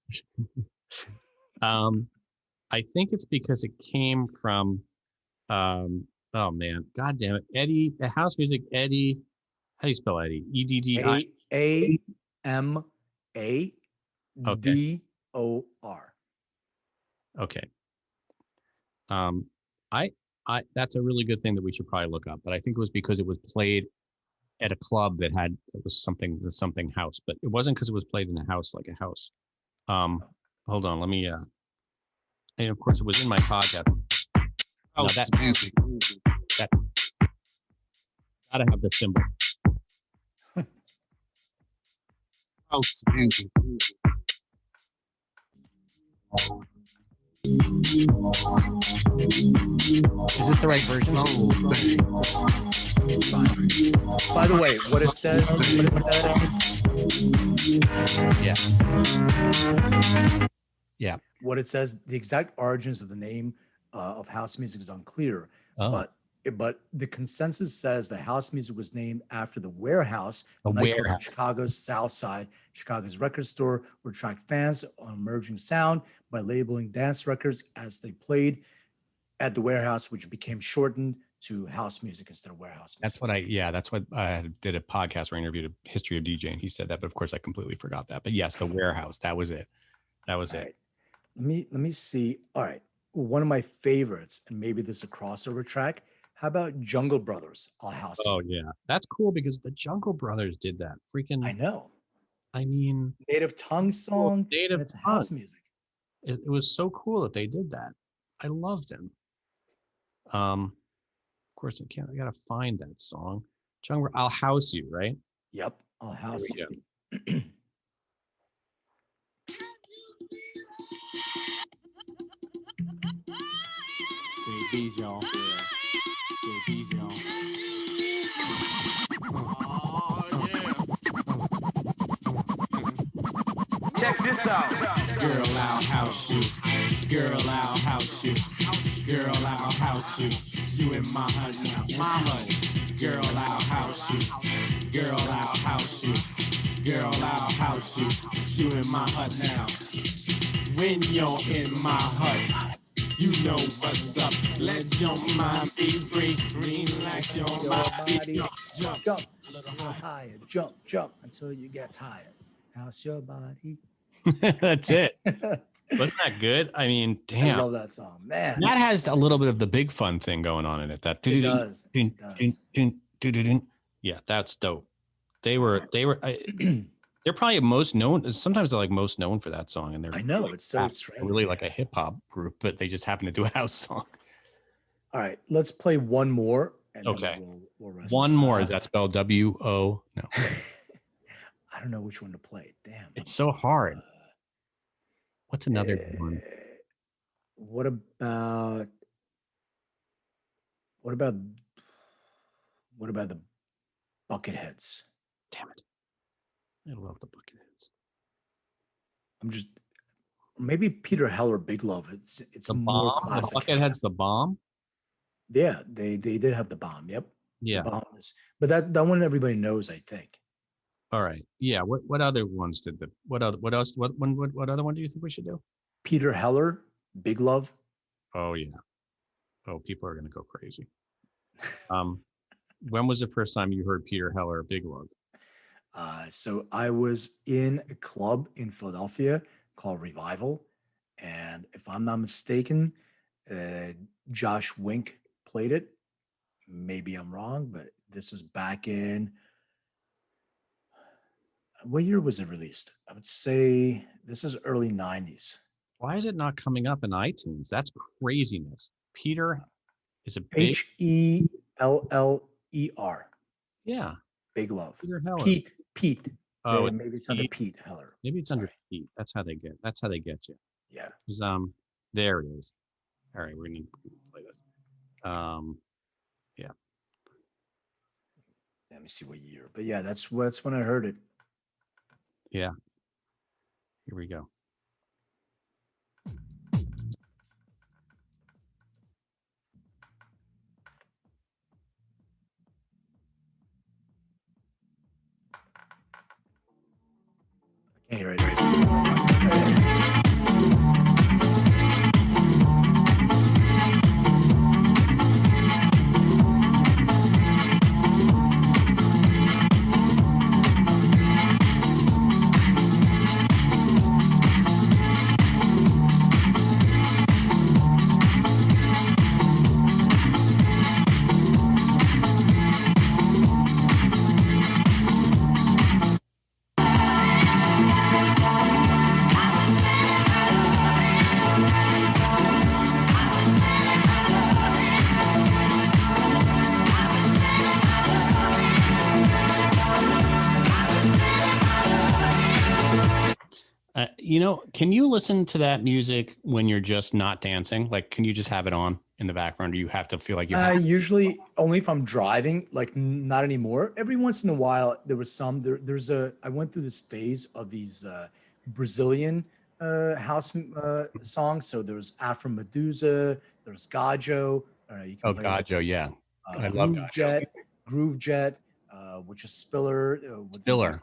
I think it's because it came from, oh man, God damn it, Eddie, the house music, Eddie. How do you spell Eddie? Amador. Okay. I that's a really good thing that we should probably look up. But I think it was because it was played at a club that was something house, but it wasn't because it was played in a house like a house. Hold on, let me. And of course, it was in my podcast. House music. That gotta have the symbol. House music. Is this the right version? By the way, what it says. Yeah. What it says, the exact origins of the name of house music is unclear, but the consensus says that house music was named after the Warehouse, nightclub in Chicago's South Side. Chicago's record store would attract fans on emerging sound by labeling dance records as they played at the Warehouse, which became shortened to House Music instead of Warehouse Music. That's what I did a podcast where I interviewed a history of DJ, and he said that, but of course I completely forgot that. But yes, the Warehouse, that was it. That was All it. right. Let me see. All right. One of my favorites, and maybe this is a crossover track. How about Jungle Brothers? I'll house you. Oh yeah, that's cool because the Jungle Brothers did that. Freaking, I know. I mean, Native Tongue song. Native and it's Tongue. house music. It was so cool that they did that. I loved him. Of course, I gotta find that song. Jungle, I'll house you, right? Yep. I'll house Here you. we JB's y'all. Yeah. JB's y'all. Oh, yeah. Check this out. Girl, I'll house you. Girl, I'll house you. Girl, I'll house you. You in my hut now. My hut. Girl, I'll house you. Girl, I'll house you. Girl, I'll house you. You in my hut now. When you're in my hut, you know what's up. Let your mind be free. Relax your body. Jump, Jump a little higher. Jump until you get tired. House your body. That's it. Wasn't that good? I mean, I damn. love that song, man. That has a little bit of the Big Fun thing going on in it. That It does. It does. Yeah, that's dope. They're probably most known. Sometimes they're like most known for that song, and they're I know like it's so rap, strange. really like a hip hop group, but they just happen to do a house song. All right, let's play one more. And Okay. then we'll rest One this more. out. That's spelled W-O. No, I don't know which one to play. Damn. it's so hard. What's another one? What about the Bucketheads? Damn it! I love the Bucketheads. I'm just maybe Peter Heller, Big Love. It's The more bomb. The classic. Bucketheads. The bomb. Yeah, they did have the bomb. Yep. Yeah. The bomb is, but that one everybody knows, I think. All right. Yeah. What other ones did the? What other? What else? What other one do you think we should do? Peter Heller, Big Love. Oh yeah. Oh, people are gonna go crazy. When was the first time you heard Peter Heller, Big Love? So I was in a club in Philadelphia called Revival, and if I'm not mistaken, Josh Wink played it. Maybe I'm wrong, but this is back in what year was it released? I would say this is early 90s. Why is it not coming up in iTunes? That's craziness. Peter is a big, Heller. yeah. Big Love. Peter Heller. Pete. Oh, Maybe it's under Pete. Pete Heller. Maybe it's under Sorry. Pete. That's how they get you. Yeah. 'Cause, there it is. All right, we're gonna play this. Yeah. Let me see what year. But yeah, that's when I heard it. Yeah. Here we go. I can't hear it. Right. Can you listen to that music when you're just not dancing? Like, can you just have it on in the background, or you have to feel like you have to? Usually only if I'm driving, like not anymore. Every once in a while, there was I went through this phase of these Brazilian house songs. So there's Afro Medusa, there's Gajo. You can play Gajo, yeah. I love Gajo. Groove Jet, which is Spiller. Spiller.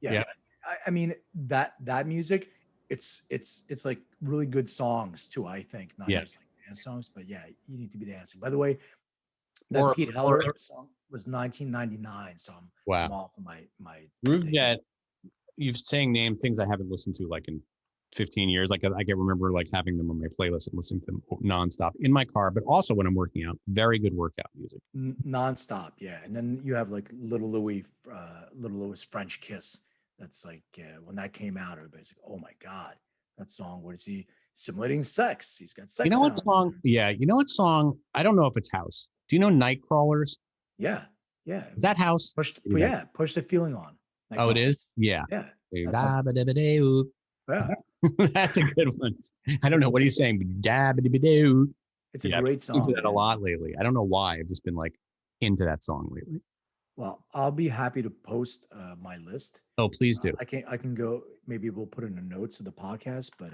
Yeah. I mean that music, it's like really good songs too. I think not Yeah. just like dance songs, but yeah, you need to be dancing. By the way, that Or- Pete Heller song was 1999, so I'm Wow. off of my Groove date. Jet, you've saying name things I haven't listened to like in 15 years. Like I can remember like having them on my playlist and listening to them nonstop in my car, but also when I'm working out. Very good workout music. Nonstop, yeah. And then you have like Little Louis French Kiss. That's like when that came out, everybody's like, "Oh my god, that song! What is he simulating sex? He's got sex." You know what sounds in song? there." Yeah, you know what song? I don't know if it's house. Do you know Nightcrawlers? Yeah, yeah. Is that house? Push the feeling on. Oh, it is. Yeah. Yeah, That's yeah. a good one. I don't know what he's saying. It's a Yeah, great I've listened song. to that a man. lot lately. I don't know why. I've just been like into that song lately. Well, I'll be happy to post my list. Oh, please do. I can go. Maybe we'll put in the notes of the podcast. But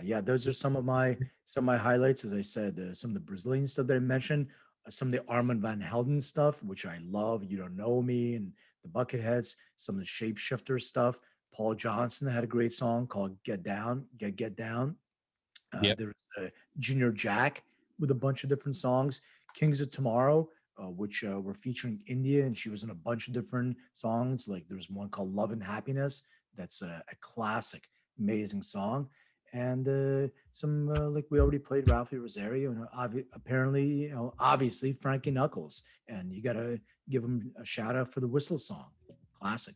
yeah, those are some of my highlights. As I said, some of the Brazilian stuff that I mentioned, some of the Armand van Helden stuff, which I love. You Don't Know Me and the Bucketheads. Some of the Shapeshifter stuff. Paul Johnson had a great song called "Get Down." Get Down. Yep. There's Junior Jack with a bunch of different songs. Kings of Tomorrow, which were featuring India, and she was in a bunch of different songs. Like there's one called Love and Happiness. That's a classic, amazing song. And some like we already played Ralphie Rosario, and apparently, obviously Frankie Knuckles. And you got to give him a shout out for the Whistle song, classic.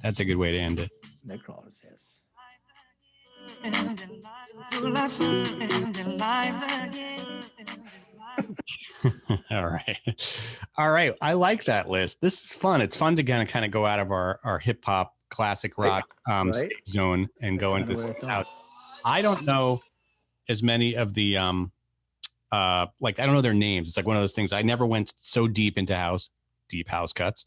That's a good way to end it. Nightcrawlers, yes. All right. All right. I like that list. This is fun. It's fun to kind of go out of our hip hop, classic rock Right. safe zone and go into what I thought. house. I don't know as many of the like I don't know their names. It's like one of those things. I never went so deep into deep house cuts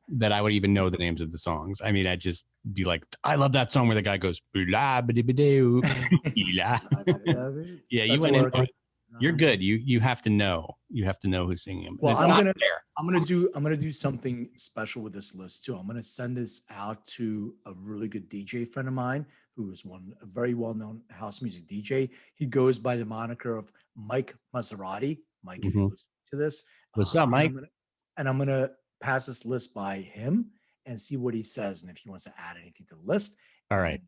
that I would even know the names of the songs. I mean, I'd just be like, I love that song where the guy goes, "Blah, biddy-bidoo, blah." Yeah, you went into it. You're good. You have to know. You have to know who's singing them. Well, I'm gonna do something special with this list too. I'm gonna send this out to a really good DJ friend of mine who is a very well-known house music DJ. He goes by the moniker of Mike Maserati. Mike, if you listen to this, What's up, Mike? I'm gonna pass this list by him and see what he says, and if he wants to add anything to the list. All right.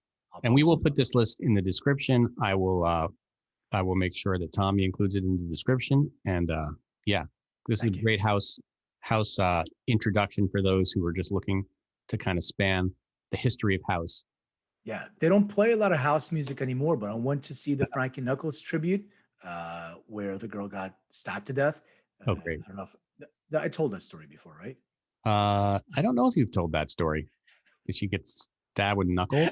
And we will put this list in the description. I will make sure that Tommy includes it in the description. And yeah, this is a great house introduction for those who are just looking to kind of span the history of house. Yeah, they don't play a lot of house music anymore, but I went to see the Frankie Knuckles tribute where the girl got stabbed to death. Oh, great. I don't know if I told that story before, right? I don't know if you've told that story. Did she get stabbed with knuckles?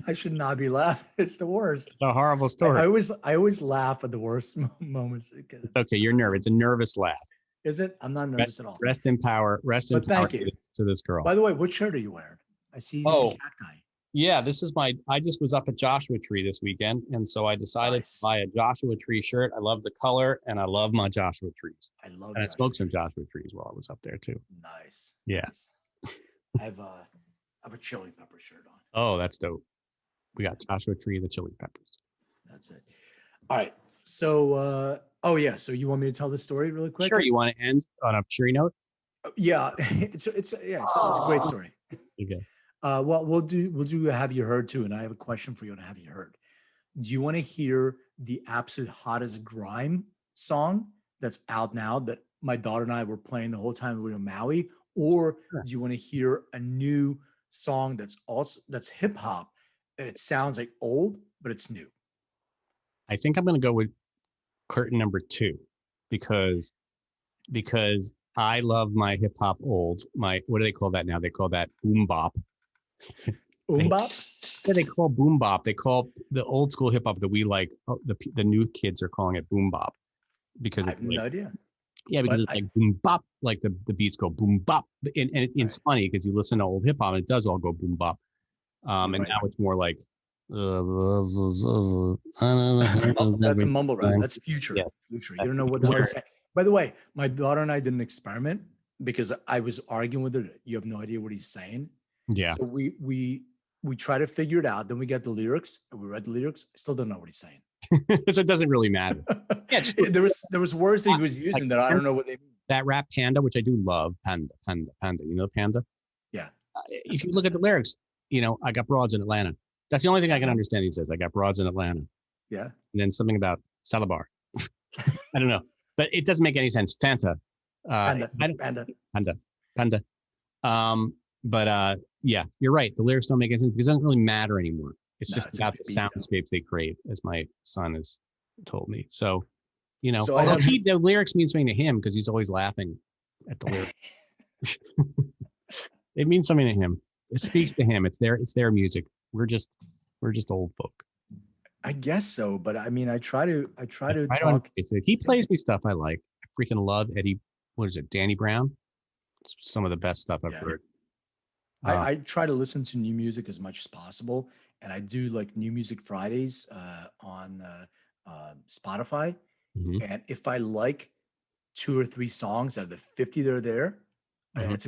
I should not be laughing. It's the worst. It's a horrible story. I always laugh at the worst moments. It's okay. You're nervous. It's a nervous laugh. Is it? I'm not nervous at all. Rest in power. Thank you to this girl. By the way, what shirt are you wearing? I see cacti. Yeah, this is I just was up at Joshua Tree this weekend, and so I decided to buy a Joshua Tree shirt. I love the color, and I love my Joshua trees. And I smoked some Joshua trees while I was up there too. Nice. Yeah. Nice. I have a chili pepper shirt on. Oh, that's dope. We got Joshua Tree, the chili peppers. That's it. All right. So, so you want me to tell the story really quick? Sure. You want to end on a cheery note? Yeah, it's a great story. Okay. Well, we'll do Have You Heard too, and I have a question for you on Have You Heard. Do you want to hear the absolute hottest grime song that's out now that my daughter and I were playing the whole time we were in Maui, or do you want to hear a new song that's hip hop and it sounds like old but it's new? I think I'm going to go with curtain number 2 because I love my hip hop old. What do they call that now? They call that boom bop. Boom bop? Yeah, they call boom bop. They call the old school hip hop that we like. The new kids are calling it boom bop because I have no idea. Yeah, because it's like boom bop, like the beats go boom bop, and it's funny because you listen to old hip hop and it does all go boom bop. And now it's more like That's a mumble rap. That's future. Yeah. Future. You don't know what they're saying. By the way, my daughter and I did an experiment because I was arguing with her. You have no idea what he's saying. Yeah. So we try to figure it out. Then we get the lyrics. And we read the lyrics. I still don't know what he's saying. So it doesn't really matter. Yeah, there was words that he was using that I don't know what they mean. That rap Panda, which I do love, Panda. You know Panda? Yeah. If you look at the lyrics, I got broads in Atlanta. That's the only thing I can understand. He says, I got broads in Atlanta. Yeah. And then something about Salabar. I don't know, but it doesn't make any sense. Fanta. Panda. Yeah, you're right. The lyrics don't make any sense because it doesn't really matter anymore. It's just about the soundscapes they create, as my son has told me. So, the lyrics mean something to him because he's always laughing at the lyrics. It means something to him. It speaks to him. It's their music. We're just old folk. I guess so, but I mean, I try to talk. He plays me stuff I like. I freaking love Eddie. What is it? Danny Brown. It's some of the best stuff I've heard. I try to listen to new music as much as possible, and I do like New Music Fridays on Spotify. Mm-hmm. And if I like 2 or 3 songs out of the 50 that are there, that's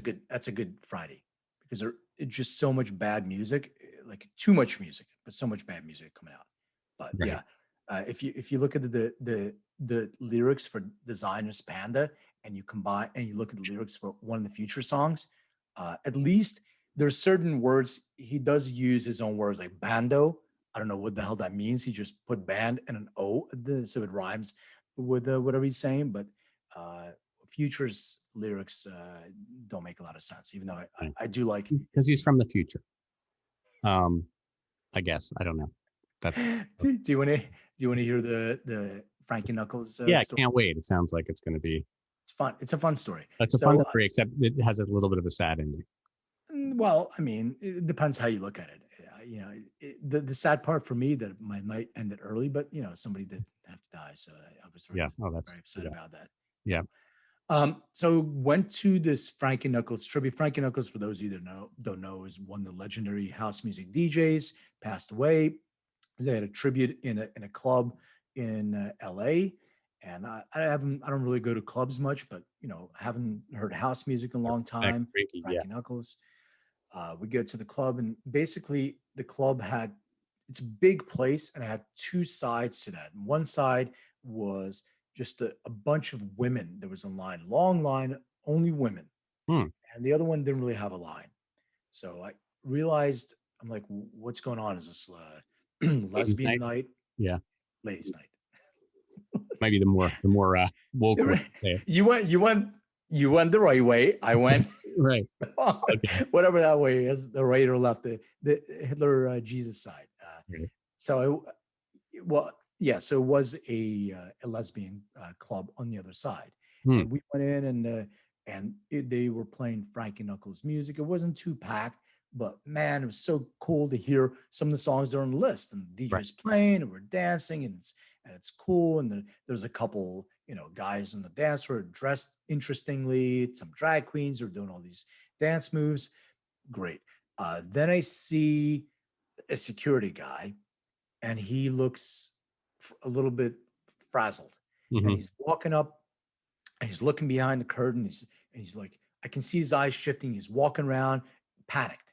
a good Friday because it's just so much bad music, like too much music, but so much bad music coming out. But right. If you look at the lyrics for Designer's Panda and you combine and you look at the lyrics for One of the Future songs, at least there's certain words he does use his own words like bando. I don't know what the hell that means. He just put band and an O so it rhymes with whatever he's saying. But Future's lyrics don't make a lot of sense, even though I do like because he's from the future. I guess I don't know. Do you want to hear the Frankie Knuckles? Story? I story? Can't wait. It sounds like it's going to be. It's fun. It's a fun story. It's a fun story, except it has a little bit of a sad ending. Well, I mean, it depends how you look at it. The sad part for me that my night ended early, but somebody did have to die, so I was very upset about that. Yeah. So went to this Frankie Knuckles tribute. Frankie Knuckles, for those of you that don't know, is one of the legendary house music DJs. Passed away. They had a tribute in a club in LA, and I don't really go to clubs much, but I haven't heard house music in a long time. Frankie Knuckles. We go to the club, and basically the club it's a big place, and it had 2 sides to that. And one side was just a bunch of women. There was a long line, only women, and the other one didn't really have a line. So I realized, I'm like, what's going on? Is this lesbian night? Yeah, ladies' night. Maybe the more woke way. You went the right way. I went right. Okay. Whatever that way is, the right or left, the Hitler Jesus side. So it was a lesbian club on the other side. And we went in and they were playing Frankie Knuckles music. It wasn't too packed, but man, it was so cool to hear some of the songs that are on the list. And the DJ's playing, and we're dancing, and it's cool. And there's a couple, guys on the dance floor dressed interestingly. Some drag queens are doing all these dance moves. Great. Then I see a security guy, and he looks a little bit frazzled. Mm-hmm. And he's walking up, and he's looking behind the curtain. He's like, I can see his eyes shifting. He's walking around, panicked.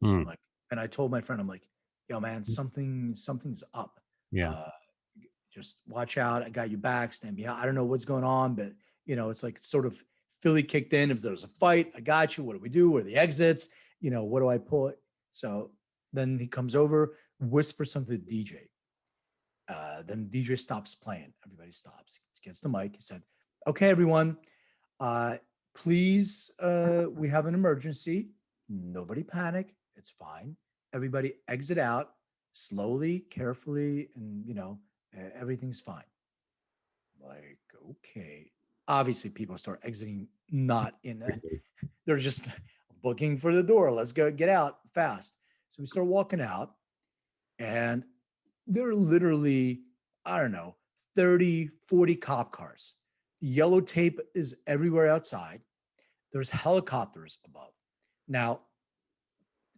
And I told my friend, I'm like, yo, man, something's up. Yeah. Just watch out. I got you back. Stand behind. I don't know what's going on, but it's like sort of Philly kicked in. If there's a fight, I got you. What do we do? Where are the exits? What do I pull? So then he comes over, whispers something to the DJ. Then the DJ stops playing. Everybody stops. He gets the mic. He said, okay, everyone, please, we have an emergency. Nobody panic. It's fine. Everybody exit out slowly, carefully, and everything's fine. Like, okay. Obviously, people start exiting, not in that. They're just booking for the door. Let's go get out fast. So we start walking out, and there are literally, I don't know, 30, 40 cop cars. Yellow tape is everywhere outside. There's helicopters above. Now,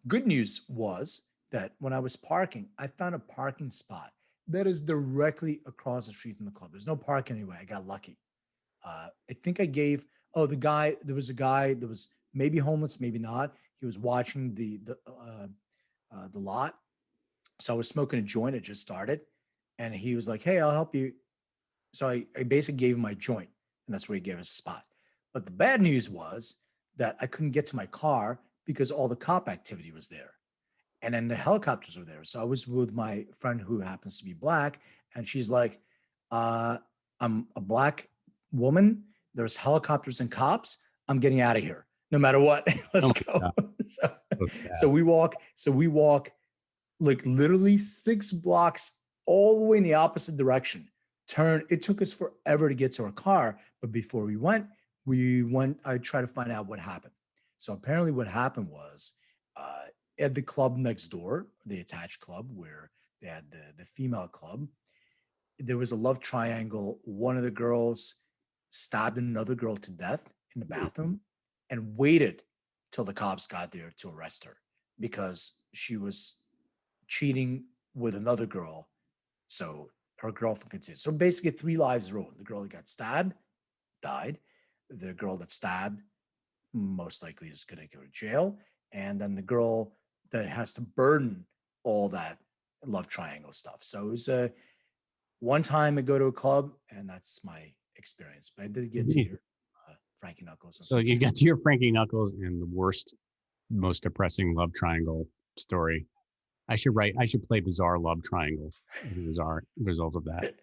good news was that when I was parking, I found a parking spot that is directly across the street from the club. There's no parking anyway. I got lucky. I think I gave. Oh, There was a guy that was maybe homeless, maybe not. He was watching the lot. So I was smoking a joint. It just started, and he was like, "Hey, I'll help you." So I basically gave him my joint, and that's where he gave us a spot. But the bad news was that I couldn't get to my car because all the cop activity was there. And then the helicopters were there. So I was with my friend who happens to be black, and she's like, I'm a black woman. There's helicopters and cops. I'm getting out of here, no matter what. Let's go. So we walk like literally 6 blocks all the way in the opposite direction. It took us forever to get to our car, but before we went, I tried to find out what happened. So apparently what happened was at the club next door, the attached club where they had the female club, there was a love triangle. One of the girls stabbed another girl to death in the bathroom and waited till the cops got there to arrest her because she was cheating with another girl. So her girlfriend could see it. So basically 3 lives ruined. The girl that got stabbed died. The girl that stabbed most likely is going to go to jail. And then the girl that has to burden all that love triangle stuff. So it was one time I go to a club, and that's my experience. But I did get to hear Frankie Knuckles. So you got to hear Frankie Knuckles and the worst, most depressing love triangle story. I should play Bizarre Love Triangle. Bizarre results of that.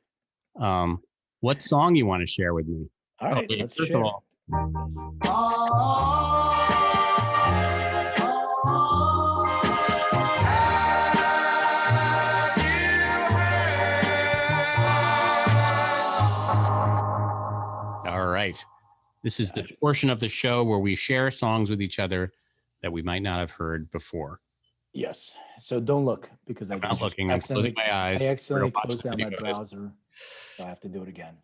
What song you want to share with me? All right, let's share. All right. This is the portion of the show where we share songs with each other that we might not have heard before. Yes. So don't look because I'm not looking. I'm closing my eyes. I accidentally closed down my browser, so I have to do it again.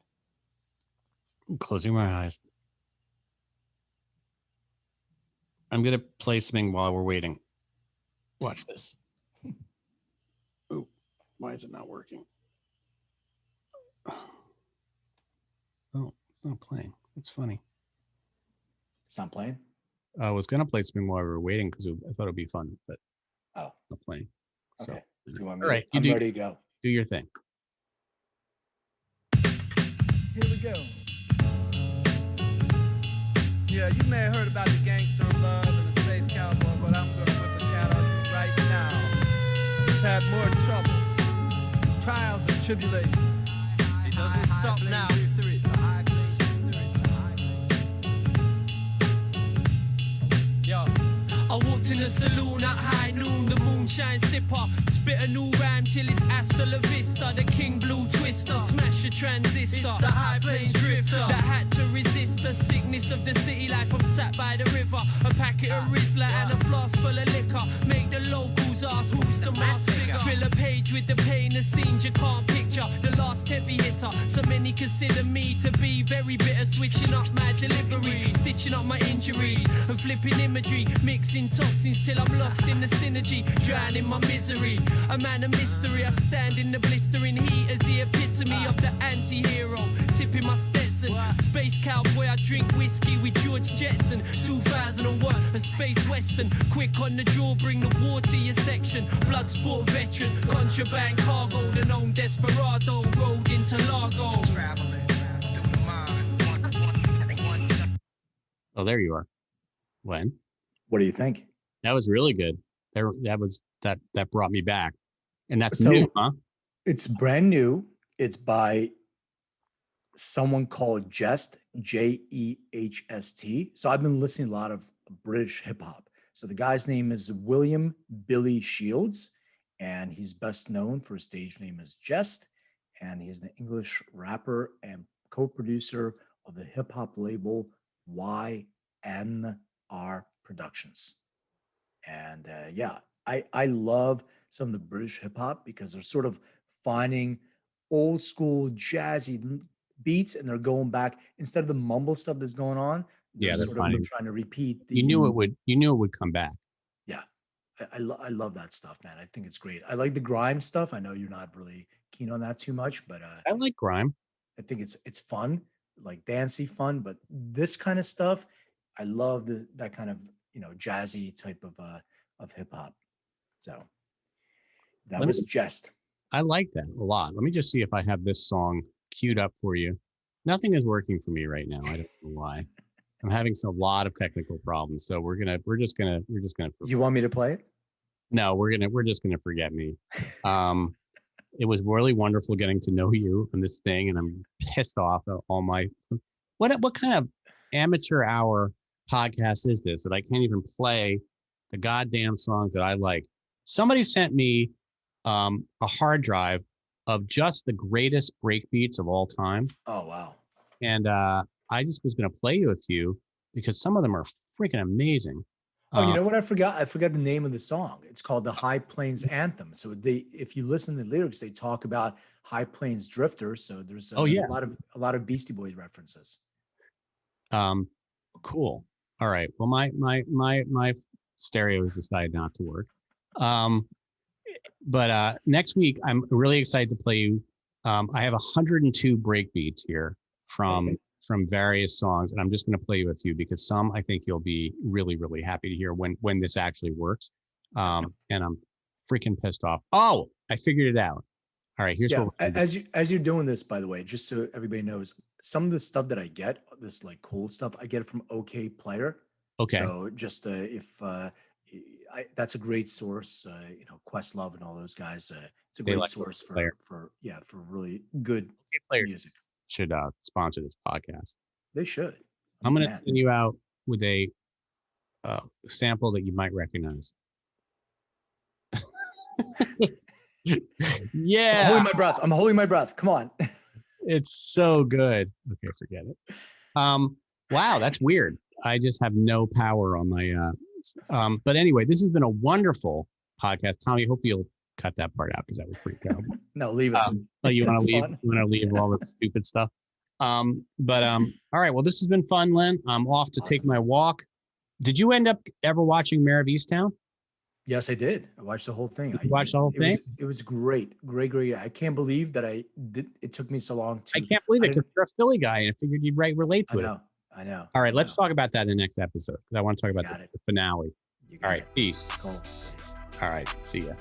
I'm closing my eyes. I'm going to play something while we're waiting. Watch this. Oh, why is it not working? Oh, it's not playing. That's funny. It's not playing? I was going to play something while we were waiting because I thought it'd be fun, but not playing. Okay. So, you want me? All right. I'm ready to go. Do your thing. Here we go. Yeah, you may have heard about the gangster of love and the space cowboy, but I'm gonna whip the cat on you right now. Had more trouble, trials and tribulations. It doesn't stop now. Yo. I walked in the saloon at high noon, the moonshine sipper. Spit a new rhyme till it's hasta la vista. The king blue twister, smash a transistor. It's the high plains drifter that had to resist the sickness of the city life. I'm sat by the river, a packet of Rizla and a flask full of liquor. Make the locals ask who's the mass figure. Fill a page with the pain, the scenes you can't picture. The last heavy hitter, so many consider me to be very bitter. Switching up my delivery, stitching up my injuries and flipping imagery, mixing toxins till I'm lost in the synergy, drowning my misery. A man of mystery, I stand in the blistering heat as the epitome of the anti-hero. Tipping my Stetson, space cowboy, I drink whiskey with George Jetson. 2001, a space western, quick on the draw, bring the war to your section. Blood sport veteran, contraband cargo, the known desperado, road into Largo. Oh, there you are. Len? What do you think? That was really good. That brought me back. And that's So- new, huh? It's brand new. It's by someone called Jest, Jehst. So I've been listening to a lot of British hip hop. So the guy's name is William Billy Shields, and he's best known for his stage name as Jest. And he's an English rapper and co-producer of the hip hop label YNR Productions. And I love some of the British hip hop because they're sort of finding old school jazzy beats and they're going back instead of the mumble stuff that's going on. Yeah, they're they're finding- trying to repeat. You knew it would come back. Yeah. I love that stuff, man. I think it's great. I like the grime stuff. I know you're not really keen on that too much, but I like grime. I think it's fun, like dancey fun. But this kind of stuff, I love that kind of jazzy type of hip hop. So that Let me- was Jest. I like that a lot. Let me just see if I have this song queued up for you. Nothing is working for me right now. I don't know why. I'm having a lot of technical problems. So we're just gonna. You want me to play it? No, we're just gonna forget me. It was really wonderful getting to know you on this thing, and I'm pissed off at all my. What kind of amateur hour podcast is this that I can't even play the goddamn songs that I like? Somebody sent me a hard drive of just the greatest breakbeats of all time. Oh wow. And I just was going to play you a few because some of them are freaking amazing. Oh, you know what I forgot? I forgot the name of the song. It's called the High Plains Anthem. So if you listen to the lyrics, they talk about High Plains drifters. So there's a lot of Beastie Boys references. Cool. All right. Well, my stereo has decided not to work. But next week I'm really excited to play you. I have 102 breakbeats here from various songs, and I'm just going to play you a few because some I think you'll be really, really happy to hear when this actually works. And I'm freaking pissed off. Oh, I figured it out. All right, here's what as you're doing this, by the way, just so everybody knows, some of the stuff that I get, this like cool stuff, I get it from OK Player. Okay. So just that's a great source. Questlove and all those guys. It's a great source for really good music. Should sponsor this podcast. They should. I'm going to send you out with a sample that you might recognize. Yeah. I'm holding my breath. Come on. It's so good. Okay, forget it. Wow, that's weird. I just have no power on my but anyway, this has been a wonderful podcast. Tommy, hope you'll cut that part out because that was pretty terrible. No, leave it. You want to leave? You want to leave all the stupid stuff? All right. Well, this has been fun, Len. I'm off to take my walk. Did you end up ever watching Mayor of Easttown? Yes, I did. I watched the whole thing. You watched the whole thing? It was great. Great. I can't believe that I did. It took me so long to. I can't believe it because you're a Philly guy and I figured you'd relate to it. I know. All right. Let's talk about that in the next episode because I want to talk about the finale. All right. Peace. Cool. All right. See ya.